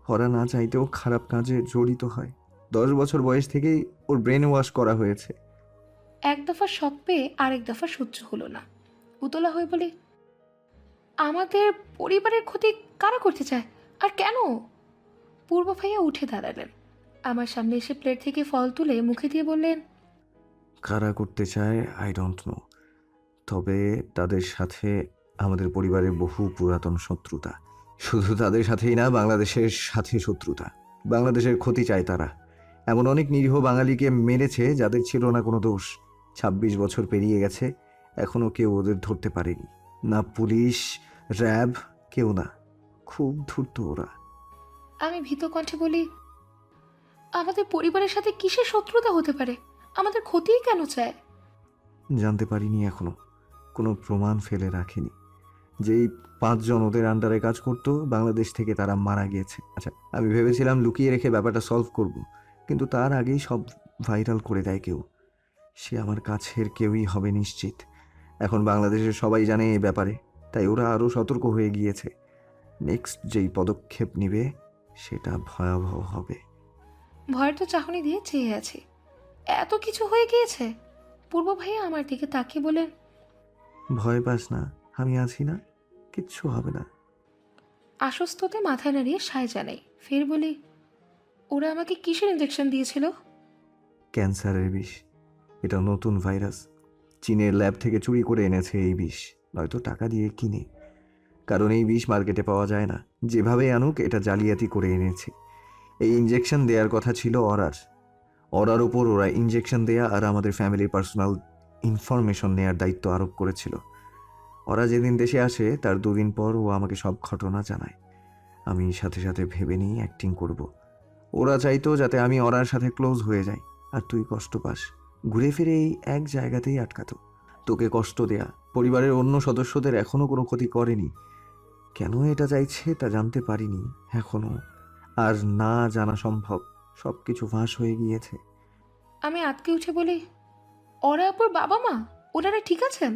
ওরা না চাইতেও খারাপ কাজে জড়িত হয়। 10 বছর বয়স থেকেই ওর ব্রেন ওয়াশ করা হয়েছে। এক দফা শক পেয়ে আরেক দফা সহ্য হলো না। উতলা হয়ে বলি, আমাদের পরিবারের ক্ষতি কারা করতে চায়, আর কেন? পূর্ব ভাইয়া উঠে দাঁড়ালেন। আমার সামনে এসে প্লেট থেকে ফল তুলে মুখে দিয়ে বললেন, কারা করতে চায় আই ডোন্ট নো, তবে তাদের সাথে আমাদের পরিবারের বহু পুরাতন শত্রুতা। শুধু তাদের সাথেই না, বাংলাদেশের সাথে শত্রুতা। বাংলাদেশের ক্ষতি চায় তারা। এমন অনেক নিরীহ বাঙালিকে মেরেছে যাদের ছিল না কোনো দোষ। 26 বছর পেরিয়ে গেছে, এখনও কেউ ওদের ধরতে পারেনি। না পুলিশ, র্যাব, কেউ না। খুব ধূর্ত ওরা। আমি ভীত কণ্ঠে বলি, আমাদের পরিবারের সাথে কিসের শত্রুতা হতে পারে? আমাদের ক্ষতিই কেন চায়? জানতে পারিনি এখনো, কোনো প্রমাণ ফেলে রাখেনি। যেই 5 জন ওদের আন্ডারে কাজ করতো, বাংলাদেশ থেকে তারা মারা গিয়েছে। আচ্ছা, আমি ভেবেছিলাম লুকিয়ে রেখে ব্যাপারটা সলভ করব, কিন্তু তার আগেই সব ভাইরাল করে দেয় কেউ। সে আমার কাছের কেউই হবে নিশ্চিত। এখন বাংলাদেশের সবাই জানে এই ব্যাপারে, তাই ওরা আরও সতর্ক হয়ে গিয়েছে। নেক্সট যেই পদক্ষেপ নিবে সেটা ভয়াবহ হবে। ভয়ের তো চাহনি দিয়ে চেয়ে আছে। এত কিছু হয়ে গিয়েছে। পূর্ব ভাইয়া আমার দিকে তাকিয়ে বলেন, ভয় পাস না, আমি আছি না, কিচ্ছু হবে না। আশ্বস্ততে মাথা নাড়িয়ে সায় জানাই। ফের বলি, ওরা আমাকে কিসের ইঞ্জেকশন দিয়েছিল? ক্যান্সারের বিষ। এটা নতুন ভাইরাস। চীনের ল্যাব থেকে চুরি করে এনেছে এই বিষ, নয়তো টাকা দিয়ে কিনে। কারণ এই বিষ মার্কেটে পাওয়া যায় না। যেভাবে আনুক এটা জালিয়াতি করে এনেছে। এই ইঞ্জেকশন দেওয়ার কথা ছিল অরার উপর ওরা ইঞ্জেকশন দেয়া আর আমাদের ফ্যামিলির পার্সোনাল ইনফরমেশন নেয়ার দায়িত্ব আরোপ করেছিল। ওরা যেদিন দেশে আসে তার 2 দিন পর ও আমাকে সব ঘটনা জানায়। আমি সাথে সাথে ভেবে নিই অ্যাক্টিং করব। ওরা চাইতো যাতে আমি ওরার সাথে ক্লোজ হয়ে যাই আর তুই কষ্ট পাস। ঘুরে ফিরে এই এক জায়গাতেই আটকাতো। তোকে কষ্ট দেয়া, পরিবারের অন্য সদস্যদের এখনও কোনো ক্ষতি করেনি। কেন এটা চাইছে তা জানতে পারিনি এখনও, আর না জানা সম্ভব। সব কিছু ফাঁস হয়ে গিয়েছে। আমি আটকে উঠে বলি, ওরা আপুর বাবা মা ওনারা ঠিক আছেন?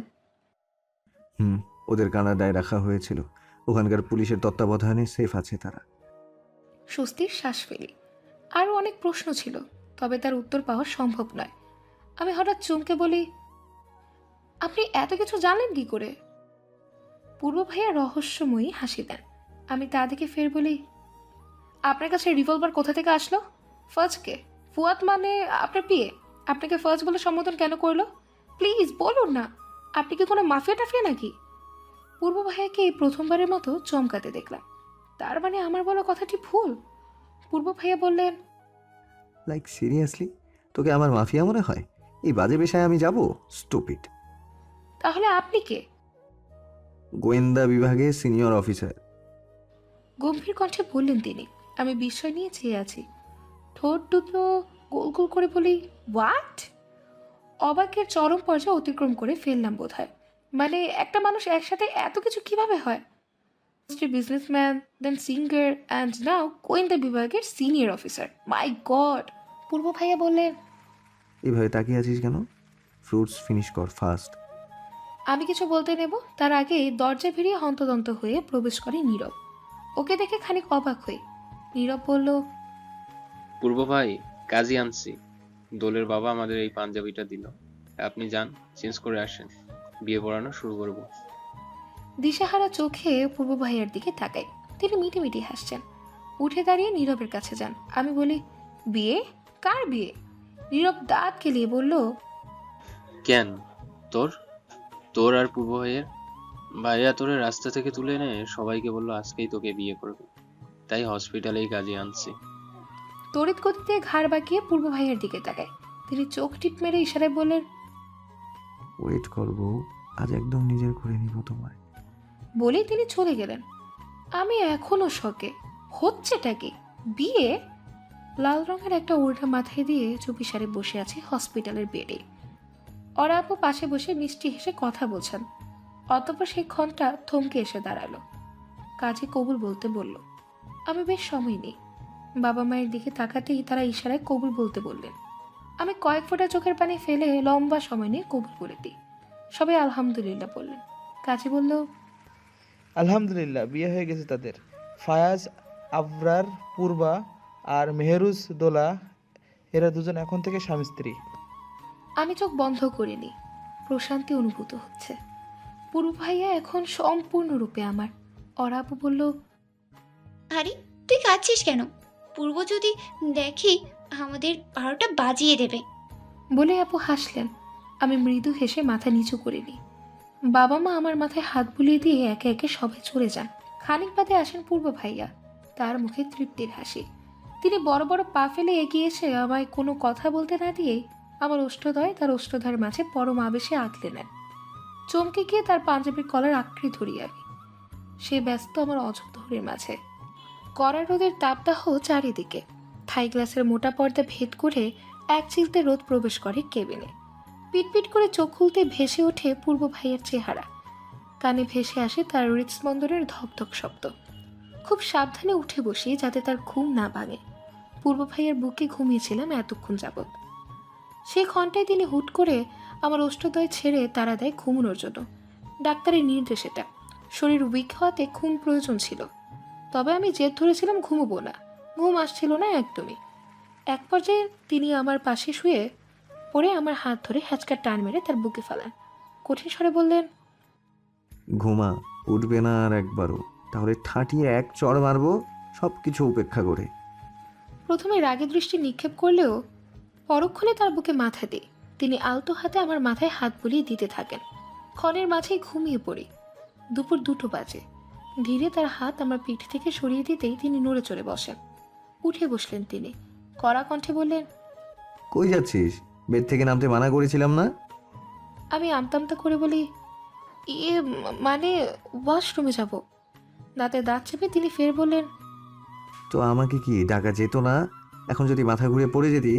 ওদের কানাডায় রাখা হয়েছিল। ওখানকার পুলিশের তত্ত্বাবধানে সেফ আছে তারা। স্বস্তির শ্বাস ফেলি। আরও অনেক প্রশ্ন ছিল, তবে তার উত্তর পাওয়া সম্ভব নয়। আমি হঠাৎ চমকে বলি, আপনি এত কিছু জানলেন কি করে? পূর্ব ভাইয়া রহস্যময়ী হাসি দেন। আমি তা দেখে ফের বলি, আপনার কাছে রিভলভার কোথা থেকে আসলো? ফার্জকে? ফুয়াদ মানে আপনার বিয়ে? আপনাকে ফার্জ বলে সম্বোধন কেন করলো? প্লিজ বলুন না, আপনি কি কোনো মাফিয়া টাফিয়া নাকি? পূর্ব ভাইয়াকে এই প্রথমবারের মতো চমকাতে দেখলাম। তার মানে আমার বলা কথাটি ভুল? পূর্ব ভাইয়া বললেন, লাইক সিরিয়াসলি, তোকে আমার মাফিয়া মনে হয়? এই বাজে পেশায় আমি যাব? স্টুপিড। তাহলে আপনি কে? গোয়েন্দা বিভাগে সিনিয়র অফিসার। গম্ভীর কণ্ঠে বললেন তিনি। আমি বিস্ময় নিয়ে চেয়ে আছি। ঠোঁট দুটো গোল গোল করে বলি, হোয়াট? অবাকের চরম পর্যায়ে অতিক্রম করে ফেললাম বোধহয়। মানে একটা মানুষ একসাথে এত কিছু কিভাবে হয়? Businessman, then singer, and now গোয়েন্দা বিভাগের সিনিয়র অফিসার। মাই গড! পূর্ব ভাইয়া বললেন, এইভাবে তাকিয়ে আছিস কেন? ফ্রুটস ফিনিশ কর ফাস্ট। আমি কিছু বলতে নেব তার আগেই দরজা ভিড়িয়ে হন্তদন্ত হয়ে প্রবেশ করে নীরব। ওকে দেখে খানিক অবাক হই। নীরব বলল, পূর্ব ভাই, কাজী আনছি। দোলের বাবা আমাদের এই পাঞ্জাবিটা দিল। আপনি যান, চেঞ্জ করে আসেন, বিয়ে পড়ানো শুরু করব। দিশাহারা চোখে পূর্ব ভাইয়ার দিকে তাকাই। তিনি মিটি মিটি হাসছেন। উঠে দাঁড়িয়ে নীরবের কাছে যান। আমি বলি, বিয়ে? কার বিয়ে? নীরব দাঁত কেলিয়ে বলল, কেন? তোর তোর আর পূর্ব ভাইয়ের? ভাইয়া তোরে রাস্তা থেকে তুলে এনে সবাইকে বললো আজকেই তোকে বিয়ে করবে, তাই হসপিটালেই কাজে আনছি। তড়িৎ গতিতে ঘাড় বাঁকিয়ে পূর্ব ভাইয়ের দিকে তাকায়। তিনি চোখ টিপ মেরে ইশারায় বললেন, ওয়েট করবো, আজ একদম নিজের করে নিব তোমায়। বলেই তিনি চলে গেলেন। আমি এখনো শকে। হচ্ছেটা কি? বিয়ে? লাল রঙের একটা ওড়না মাথায় দিয়ে চুপিসারে বসে আছে হসপিটালের বেডে। ওরা আপু পাশে বসে মিষ্টি হেসে কথা বলছেন। অতঃপর সেই ক্ষণটা থমকে এসে দাঁড়ালো। কাজে কবুল বলতে বলল। আমি বেশ সময় নেই। বাবা মায়ের দিকে তাকাতেই তারা ইশারায় কবুল বলতে বললেন। আমি কয়েক ফোঁটা চোখের পানি ফেলে লম্বা সময় নিয়ে কবুল বলে দিই। সবাই আলহামদুলিল্লাহ বললেন। কাজে বলল, আলহামদুলিল্লাহ, বিয়ে হয়ে গেছে তাদের। ফায়াজ, আবরার, পূর্বা আর মেহরুজ দোলা, এরা দুজন এখন থেকে স্বামী স্ত্রী। আমি চোখ বন্ধ করিনি। প্রশান্তি অনুভূত হচ্ছে। পূর্ব ভাইয়া এখন সম্পূর্ণরূপে আমার। ওরা আপু বলল, আরে তুই কাঁদছিস কেন? পূর্ব যদি দেখি আমাদের 12টা বাজিয়ে দেবে। বলে আপু হাসলেন। আমি মৃদু হেসে মাথা নিচু করে নিই। বাবা মা আমার মাথায় হাত বুলিয়ে দিয়ে একে একে সবাই চলে যান। খানিক বাদে আসেন পূর্ব ভাইয়া। তার মুখে তৃপ্তির হাসি। তিনি বড় বড় পা ফেলে এগিয়ে এসে আমায় কোনো কথা বলতে না দিয়েই আমার ওষ্ঠদয় তার ওষ্ঠধার মাঝে পরম আবেশে আঁকলে নেন। চমকে গিয়ে তার পাঞ্জাবির কলার আঁকড়ে ধরি আমি। সে ব্যস্ত আমার অজগধরের মাঝে। কড়া রোদের তাপদাহ চারিদিকে। থাই গ্লাসের মোটা পর্দা ভেদ করে এক চিলতে রোদ প্রবেশ করে কেবিনে। পিটপিট করে চোখ খুলতে ভেসে ওঠে পূর্ব ভাইয়ের চেহারা। কানে ভেসে আসে তার হৃৎস্পন্দনের ধকধক শব্দ। খুব সাবধানে উঠে বসি যাতে তার ঘুম না ভাঙে। পূর্ব ভাইয়ের বুকে ঘুমিয়েছিলাম এতক্ষণ যাবৎ। সেই ঘন্টায় তিনি হুট করে আমার ওষ্ঠদয় ছেড়ে তাড়া দেয় ঘুমানোর জন্য। ডাক্তারের নির্দেশ এটা। শরীর উইক হওয়াতে ঘুম প্রয়োজন ছিল। তবে আমি জেদ ধরেছিলাম ঘুমোবো না, ঘুম আসছিল না একদমই। এক পর্যায়ে তিনি আমার পাশে শুয়ে পড়ে আমার হাত ধরে হ্যাচকা টান মেরে তার বুকে ফেলেন। কঠিন স্বরে বললেন, ঘুমা, উঠবে না আর একবারও, তাহলে ঠাটিয়ে এক চড় মারবো সব কিছু উপেক্ষা করে। প্রথমে রাগে দৃষ্টি নিক্ষেপ করলেও পরক্ষণে তার বুকে মাথা দিয়ে তিনি আলতো হাতে আমার মাথায় হাত বুলিয়ে দিতে থাকেন। ক্ষণের মাঝেই ঘুমিয়ে পড়ি। দুপুর 2টো বাজে। ধীরে তার হাত আমার পিঠ থেকে সরিয়ে দিতেই তিনি নড়ে চড়ে বসেন। উঠে বসলেন তিনি, কড়া কণ্ঠে বললেন, কই যাচ্ছিস? বেড থেকে নামতে মানা করেছিলাম না? আমি আমতামতা করে বলি, মানে ওয়াশরুমে যাব। দাঁতে দাঁত চেপে তিনি ফের বললেন, তো আমাকে কি ডাকা যেত না? এখন যদি মাথা ঘুরে পড়ে যেতি?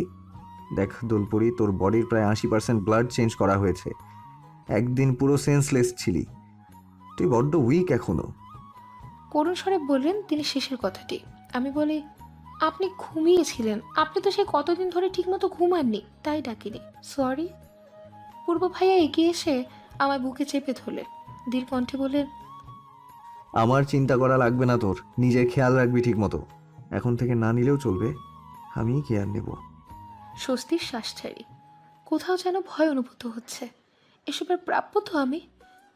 দেখ দোলপুরি, তোর বডির প্রায় 80% ব্লাড চেঞ্জ করা হয়েছে। একদিন পুরো সেন্সলেস ছিলি, তুই বড্ড উইক এখনো। করুণ স্বরে বললেন তিনি শেষের কথাটি। আমি বলি, আপনি ঘুমিয়েছিলেন, আপনি তো সে কতদিন ধরে ঠিকমতো ঘুমাননি, তাই ডাকিনি, সরি। পূর্ব ভাইয়া এগিয়ে এসে আমার বুকে চেপে ধরলেন, ধীর কণ্ঠে বললেন, আমার চিন্তা করা লাগবে না তোর, নিজের খেয়াল রাখবি ঠিক মতো। এখন থেকে না নিলেও চলবে, আমিই কেয়ার নেব। স্বস্তির শ্বাস ছাড়ি। কোথাও যেন ভয় অনুভূত হচ্ছে। এসবের প্রাপ্য তো আমি,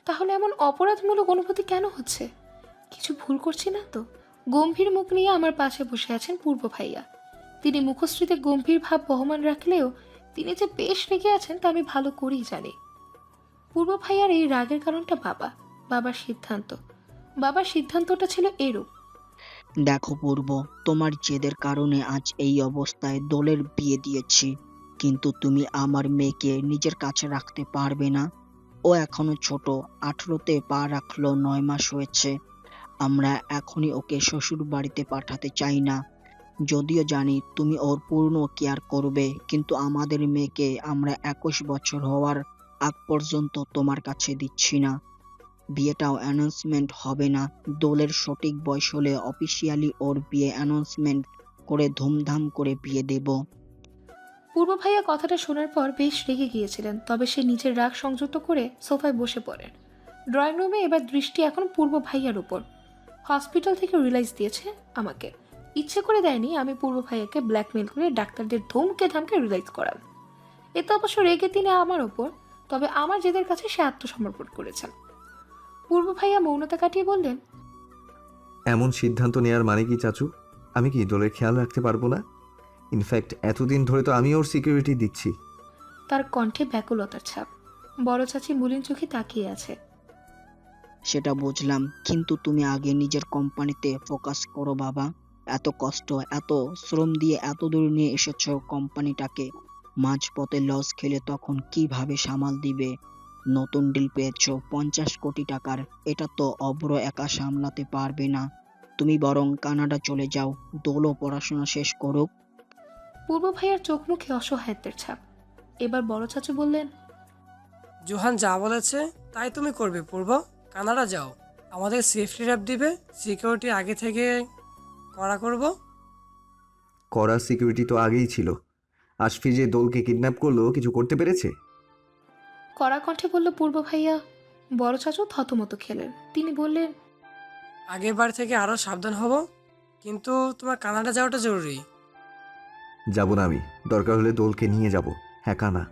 তাহলে এমন অপরাধমূলক অনুভূতি কেন হচ্ছে? কিছু ভুল করছি না তো? গম্ভীর মুখ নিয়ে আমার পাশে বসে আছেন পূর্ব ভাইয়া। তিনি মুখশ্রীতে গম্ভীর ভাব বহমান রাখলেও তিনি যে বেশ রেগে আছেন তা আমি ভালো করেই জানি। পূর্ব ভাইয়ার এই রাগের কারণটা বাবার সিদ্ধান্ত। বাবার সিদ্ধান্তটা ছিল এরূপ, দেখো পূর্ব, তোমার জেদের কারণে আজ এই অবস্থায় দোলের বিয়ে দিয়েছি, কিন্তু তুমি আমার মেয়েকে নিজের কাছে রাখতে পারবে না। ও এখনো ছোট, 18তে পা রাখলো, 9 মাস হয়েছে। আমরা এখনই ওকে শ্বশুর বাড়িতে পাঠাতে চাই না। যদিও জানি তুমি ওর পূর্ণ কেয়ার করবে, কিন্তু আমাদের মেয়েকে আমরা 21 বছর হওয়ার আগ পর্যন্ত তোমার কাছে দিচ্ছি না। বিয়েটাও অ্যানাউন্সমেন্ট হবে না। দোলের সঠিক বয়স হলে অফিসিয়ালি ওর বিয়ে অ্যানাউন্সমেন্ট করে ধুমধাম করে বিয়ে দেব। পূর্ব ভাইয়া কথাটা শোনার পর বেশ রেগে গিয়েছিলেন, তবে সে নিজের রাগ সংযত করে সোফায় বসে পড়েন। ড্রয়িং রুমে এবার দৃষ্টি এখন পূর্ব ভাইয়ার উপর। হসপিটাল থেকে রিলাইজ দিয়েছে আমাকে, ইচ্ছে করে দেয়নি। আমি পূর্ব ভাইয়াকে ব্ল্যাকমেল করে ডাক্তারদের ধমকে ধামকে রিলাইজ করান। এতে অবশ্য রেগে তিনি আমার ওপর, তবে আমার জেদের কাছে সে আত্মসমর্পণ করেছেন। পূর্ব ভাইয়া মৌনতা কাটিয়ে বললেন, এমন সিদ্ধান্ত নেওয়ার মানে কি চাচু? আমি কি দোলের খেয়াল রাখতে পারবো না? ইনফ্যাক্ট এতদিন ধরে তো আমি ওর সিকিউরিটি দিচ্ছি। তার কণ্ঠে ব্যাকুলতার ছাপ। বড় চাচি মলিন চোখে তাকিয়ে আছে। সেটা বুঝলাম, কিন্তু তুমি আগে নিজের কোম্পানিতে ফোকাস করো বাবা। এত কষ্ট, এত শ্রম দিয়ে এত দূর নিয়ে এসেছো কোম্পানিটাকে, মাঝপথে লস খেলে তখন কিভাবে সামাল দিবে? নতুন ডিল পেয়েছো 50 কোটি টাকার, এটা তো অব্র একা সামলাতে পারবে না। তুমি বরং কানাডা চলে যাও, দোলও পড়াশোনা শেষ করুক। পূর্ব ভাইয়ার চোখ মুখে অসহায়ত্বের ছাপ। এবার বড় চাচু বললেন, জোহান যা বলেছে তাই তুমি করবে পূর্ব। কানাডা যাও, আমাদের সেফটি র্যাপ দিবে, সিকিউরিটি আগে থেকে করা করব। কড়া সিকিউরিটি তো আগেই ছিল। আশফি যে দোলকে কিডন্যাপ করলো, কিছু করতে পেরেছে? কড়া কণ্ঠে বলল পূর্ব ভাইয়া। বড় চাচু থতমত খেলেন। তিনি বললেন, আগের বার থেকে আরও সাবধান হব, কিন্তু তোমার কানাডা যাওয়াটা জরুরি। যাব না আমি, দরকার হলে দোলকে নিয়ে যাব। হ্যাঁ কানা,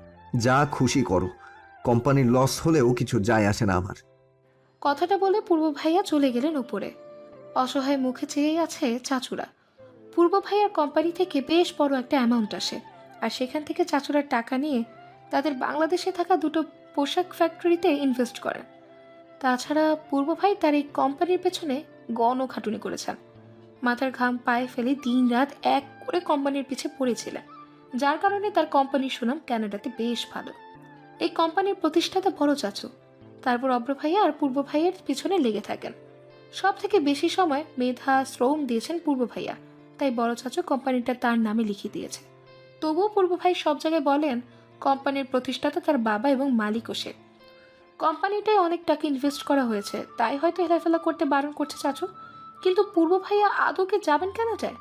যা খুশি করো, কোম্পানির লস হলেও কিছু যায় আসে না আমার। কথাটা বলে পূর্ব ভাইয়া চলে গেলেন উপরে। অসহায় মুখে চেয়ে আছে চাচুরা। পূর্ব ভাইয়ার কোম্পানি থেকে বেশ বড় একটা অ্যামাউন্ট আসে, আর সেখান থেকে চাচুরা টাকা নিয়ে তাদের বাংলাদেশে থাকা 2টো পোশাক ফ্যাক্টরিতে ইনভেস্ট করেন। তাছাড়া পূর্ব ভাই তার এই কোম্পানির পেছনে গণখাটুনি করেছেন। মাথার ঘাম পায়ে ফেলে দিন রাত এক করে কোম্পানির পিছে পড়েছিলেন, যার কারণে তার কোম্পানির সুনাম কানাডাতে বেশ ভালো। এই কোম্পানির প্রতিষ্ঠাতা বড় চাচু, তারপর অব্র ভাইয়া আর পূর্ব ভাইয়ের পিছনে লেগে থাকেন। সব থেকে বেশি সময় মেধা শ্রম দিয়েছেন পূর্ব ভাইয়া, তাই বড় চাচু কোম্পানিটা তার নামে লিখিয়ে দিয়েছে। তবুও পূর্ব ভাই সব জায়গায় বলেন কোম্পানির প্রতিষ্ঠাতা তার বাবা এবং মালিকও সে। কোম্পানিটায় অনেক টাকা ইনভেস্ট করা হয়েছে, তাই হয়তো হেলাফেলা করতে বারণ করছে চাচু। কিন্তু পূর্ব ভাইয়া আদৌকে যাবেন কেন যায়?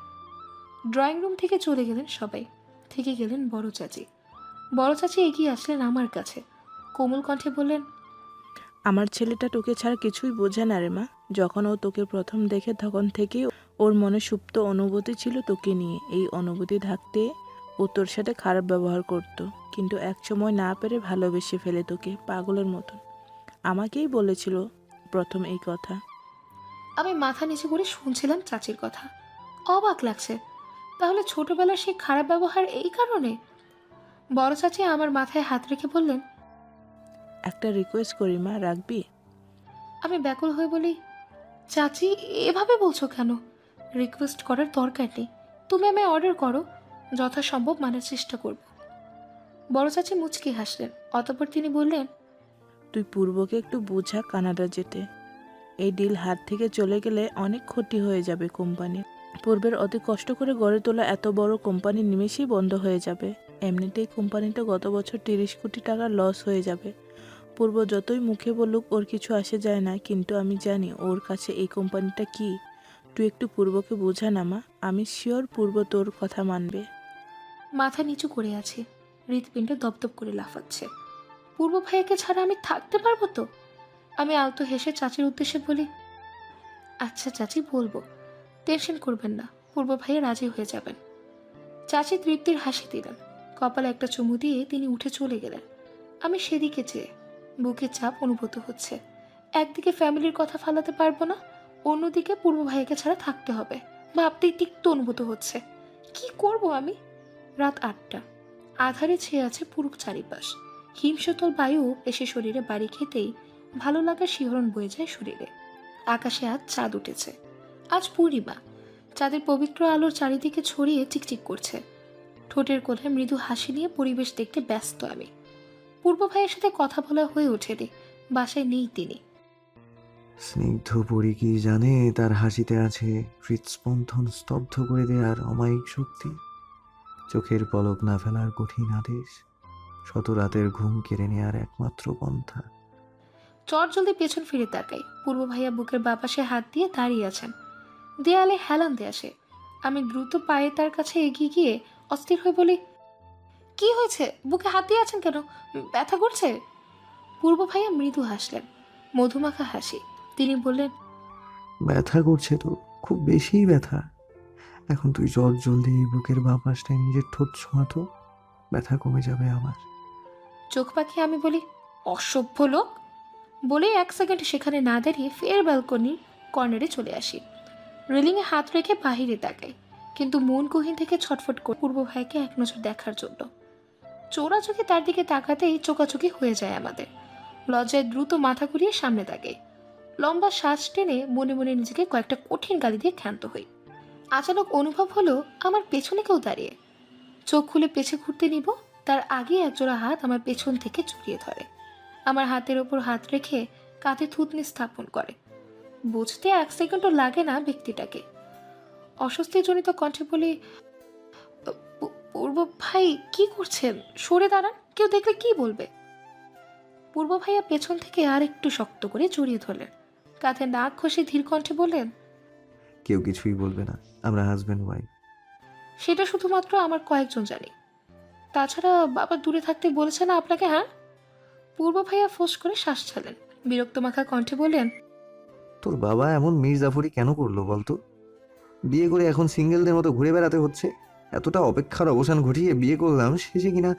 ড্রয়িং রুম থেকে চলে গেলেন সবাই, থেকে গেলেন বড় চাচি। বড় চাচি এগিয়ে আসলেন আমার কাছে, কোমল কণ্ঠে বললেন, আমার ছেলেটা তোকে ছাড়া কিছুই বোঝে না রে মা। যখন ও তোকে প্রথম দেখে তখন থেকেই ওর মনে সুপ্ত অনুভূতি ছিল তোকে নিয়ে। এই অনুভূতি থাকতে ও তোর সাথে খারাপ ব্যবহার করত, কিন্তু এক সময় না পেরে ভালোবেসে ফেলে তোকে পাগলের মতন। আমাকেই বলেছিল প্রথম এই কথা। আমি মাথা নিচু করে শুনছিলাম চাচির কথা। অবাক লাগছে, তাহলে ছোটবেলার সেই খারাপ ব্যবহার এই কারণে? বড় চাচি আমার মাথায় হাত রেখে বললেন, একটা রিকোয়েস্ট করি মা, রাখবি? আমি ব্যাকুল হয়ে বলি, চাচি এভাবে বলছো কেন? রিকোয়েস্ট করার দরকার নেই, তুমি আমায় অর্ডার করো, যথাসম্ভব মানার চেষ্টা করব। বড় চাচি মুচকি হাসলেন, অতঃপর তিনি বললেন, তুই পূর্বকে একটু বোঝা কানাডা যেতে। এই ডিল হাত থেকে চলে গেলে অনেক ক্ষতি হয়ে যাবে কোম্পানির। পূর্বের অতি কষ্ট করে গড়ে তোলা এত বড় কোম্পানি নিমেষেই বন্ধ হয়ে যাবে। এমনিতেই কোম্পানিটা গত বছর 30 কোটি টাকার লস হয়ে যাবে। পূর্ব যতই মুখে বলুক ওর কিছু আসে যায় না, কিন্তু আমি জানি ওর কাছে এই কোম্পানিটা কি। তুই একটু পূর্বকে বোঝা না মা, আমি শিওর পূর্ব তোর কথা মানবে। মাথা নিচু করে আছে, হৃৎপিণ্ড দপদপ করে লাফাচ্ছে। পূর্ব ভাইয়াকে ছাড়া আমি থাকতে পারবো তো? আমি আলতো হেসে চাচির উদ্দেশ্যে বলি, আচ্ছা চাচি, বলবো, টেনশন করবেন না, পূর্ব ভাইয়া রাজি হয়ে যাবেন। চাচি তৃপ্তির হাসি দিলেন, কপালে একটা চুমু দিয়ে তিনি উঠে চলে গেলেন। আমি সেদিকে চেয়ে বুকে চাপ অনুভূত হচ্ছে। একদিকে ফ্যামিলির কথা ফালাতে পারবো না, অন্যদিকে পূর্ব ভাইয়াকে ছাড়া থাকতে হবে, ভাবতেই তিক্ত অনুভূত হচ্ছে। কি করব আমি? রাত 8টা, আধারে ছেয়ে আছে পুরো চারিপাশ। হিমশীতল বায়ু এসে শরীরে বাড়ি খেতেই ভালো লাগার শিহরণ বয়ে যায় শরীরে। আকাশে আজ চাঁদ উঠেছে। আজ পূর্ণিমা, চাঁদের পবিত্র আলোর চারিদিকে ছড়িয়ে চিকচিক করছে। ঠোঁটের কোণে মৃদু হাসি নিয়ে পরিবেশ দেখতে ব্যস্ত আমি। পূর্ব ভাইয়ের সাথে কথা বলা হয়ে ওঠেনি, বাসায় নেই তিনি। স্নিগ্ধ পরি কি জানে তার হাসিতে আছে হৃৎস্পন্দন স্তব্ধ করে দেওয়ার অমায়িক শক্তি, চোখের পলক না ফেলার কঠিন আদেশ, শত রাতের ঘুম কেড়ে নেওয়ার একমাত্র পন্থা। চট জলদি পেছন ফিরে তাকাই, পূর্ব ভাইয়া বুকের বাপাশে হাত দিয়ে দাঁড়িয়ে আছেন। দেয়ালে হেলান দিয়ে আসে। আমি দ্রুত পায়ে তার কাছে এগিয়ে গিয়ে অস্থির হয়ে বলি, কি হয়েছে? বুকে হাত দিয়ে আছেন কেন? ব্যথা করছে? পূর্ব ভাইয়া মৃদু হাসলেন, মধুমাখা হাসি। তিনি বললেন, ব্যথা করছে তো, খুব বেশি ব্যথা। এখন তুই চট জলদি বুকের বাঁ পাশটায় নিজের ঠোঁট ছোঁয়াতো, ব্যথা কমে যাবে আমার। চোখ পাকিয়ে আমি বলি, অসভ্য লোক। বলে 1 সেকেন্ড সেখানে না দাঁড়িয়ে ফের ব্যালকনির কর্নারে চলে আসি। রেলিংয়ে হাত রেখে বাহিরে তাকাই, কিন্তু মন গহীন থেকে ছটফট করে পূর্ব ভাইকে এক নজর দেখার জন্য। চোরা চোখে তার দিকে তাকাতেই চোকাচোকি হয়ে যায় আমাদের। লজ্জায় দ্রুত মাথা ঘুরিয়ে সামনে তাকাই। লম্বা শ্বাস টেনে মনে মনে নিজেকে কয়েকটা কঠিন গালি দিয়ে ক্ষান্ত হই। আচানক অনুভব হলো আমার পেছনে কেউ দাঁড়িয়ে। চোখ খুলে পেছে ঘুরতে নিব, তার আগে একজোড়া হাত আমার পেছন থেকে জড়িয়ে ধরে। আমার হাতের ওপর হাত রেখে কাঁধে থুতনি স্থাপন করে। বুঝতে 1 সেকেন্ডও লাগে না ব্যক্তিটাকে। অস্বস্তিজনিত কণ্ঠে বলি, পূর্ব ভাই কি করছেন? সরে দাঁড়ান, কেউ দেখলে কি বলবে? পূর্ব ভাইয়া পেছন থেকে আর একটু শক্ত করে জড়িয়ে ধরলেন, কাঁধে নাক ঘষে ধীর কণ্ঠে বললেন, কেউ কিছুই বলবে না, আমরা হাজব্যান্ড ওয়াইফ। সেটা শুধুমাত্র আমার কয়েকজন জানি, তাছাড়া বাবা দূরে থাকতে বলেছে না আপনাকে? হ্যাঁ? পূর্ব ভাইয়া ফোঁস করে শ্বাস ছাড়লেন, বিরক্ত মাখা কণ্ঠে বললেন, তোর বাবা এমন মির্জাফরি কেন করলো বলতো? বিয়ে করে এখন সিঙ্গেলদের মতো ঘুরে বেড়াতে হচ্ছে। এতটা অপেক্ষার অবসান ঘটিয়ে বিয়ে করলাম, শেষে কিনা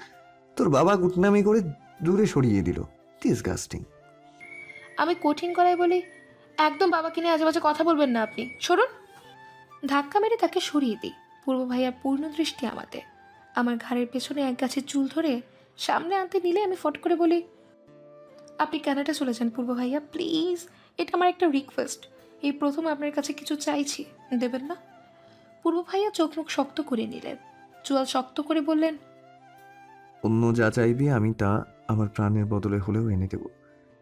তোর বাবা গুটনামি করে দূরে সরিয়ে দিল। ডিসগাস্টিং। আমি কঠিন গলায় বলি, একদম বাবাকে নিয়ে আজেবাজে কথা বলবেন না আপনি, সরুন। ধাক্কা মেরে তাকে সরিয়ে দিই। পূর্ব ভাইয়ার পূর্ণ দৃষ্টি আমাতে। আমার ঘাড়ের পেছনে এক গাছের চুল ধরে সামনে আনতে নিলে আমি ফট করে বলি, আপনি কানাডা চলে যান পূর্ব ভাইয়া, প্লিজ। এটা আমার একটা রিকোয়েস্ট। এই প্রথম আপনার কাছে কিছু চাইছি, দেবেন না? পূর্ব ভাইয়া চোখ মুখ শক্ত করে নিলেন, চুয়াল শক্ত করে বললেন, অন্য যা চাইবি আমি তা আমার প্রাণের বদলে হলেও এনে দেব,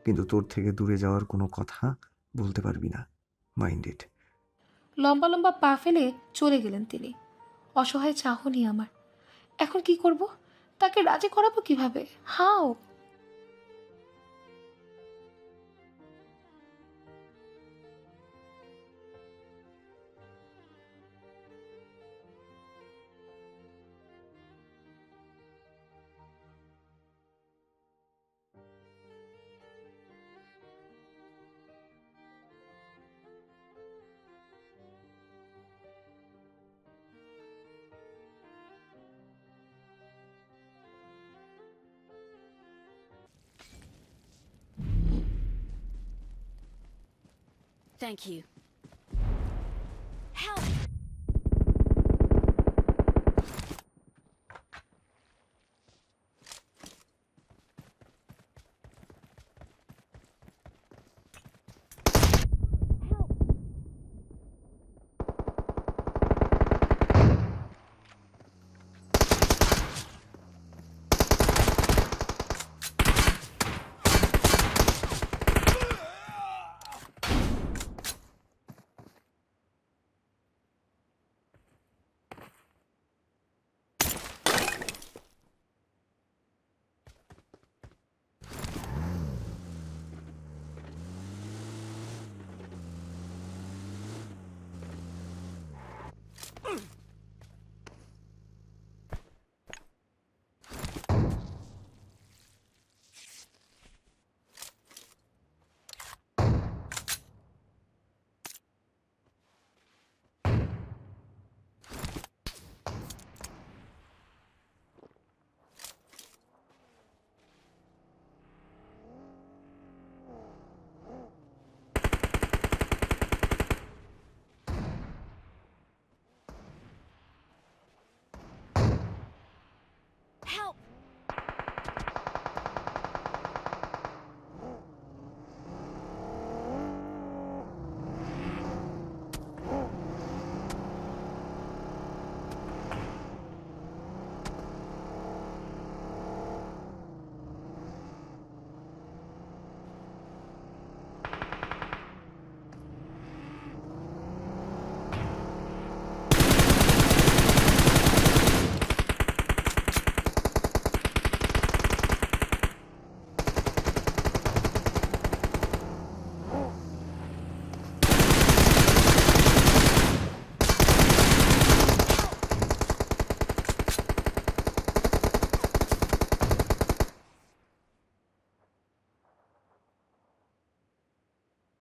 কিন্তু তোর থেকে দূরে যাওয়ার কোনো কথা বলতে পারবি না। Mind it. লম্বা লম্বা পা ফেলে চলে গেলেন তিনি। অসহায় চাহনি আমার। এখন কি করব? তাকে রাজি করাবো কিভাবে? হাও? Thank you.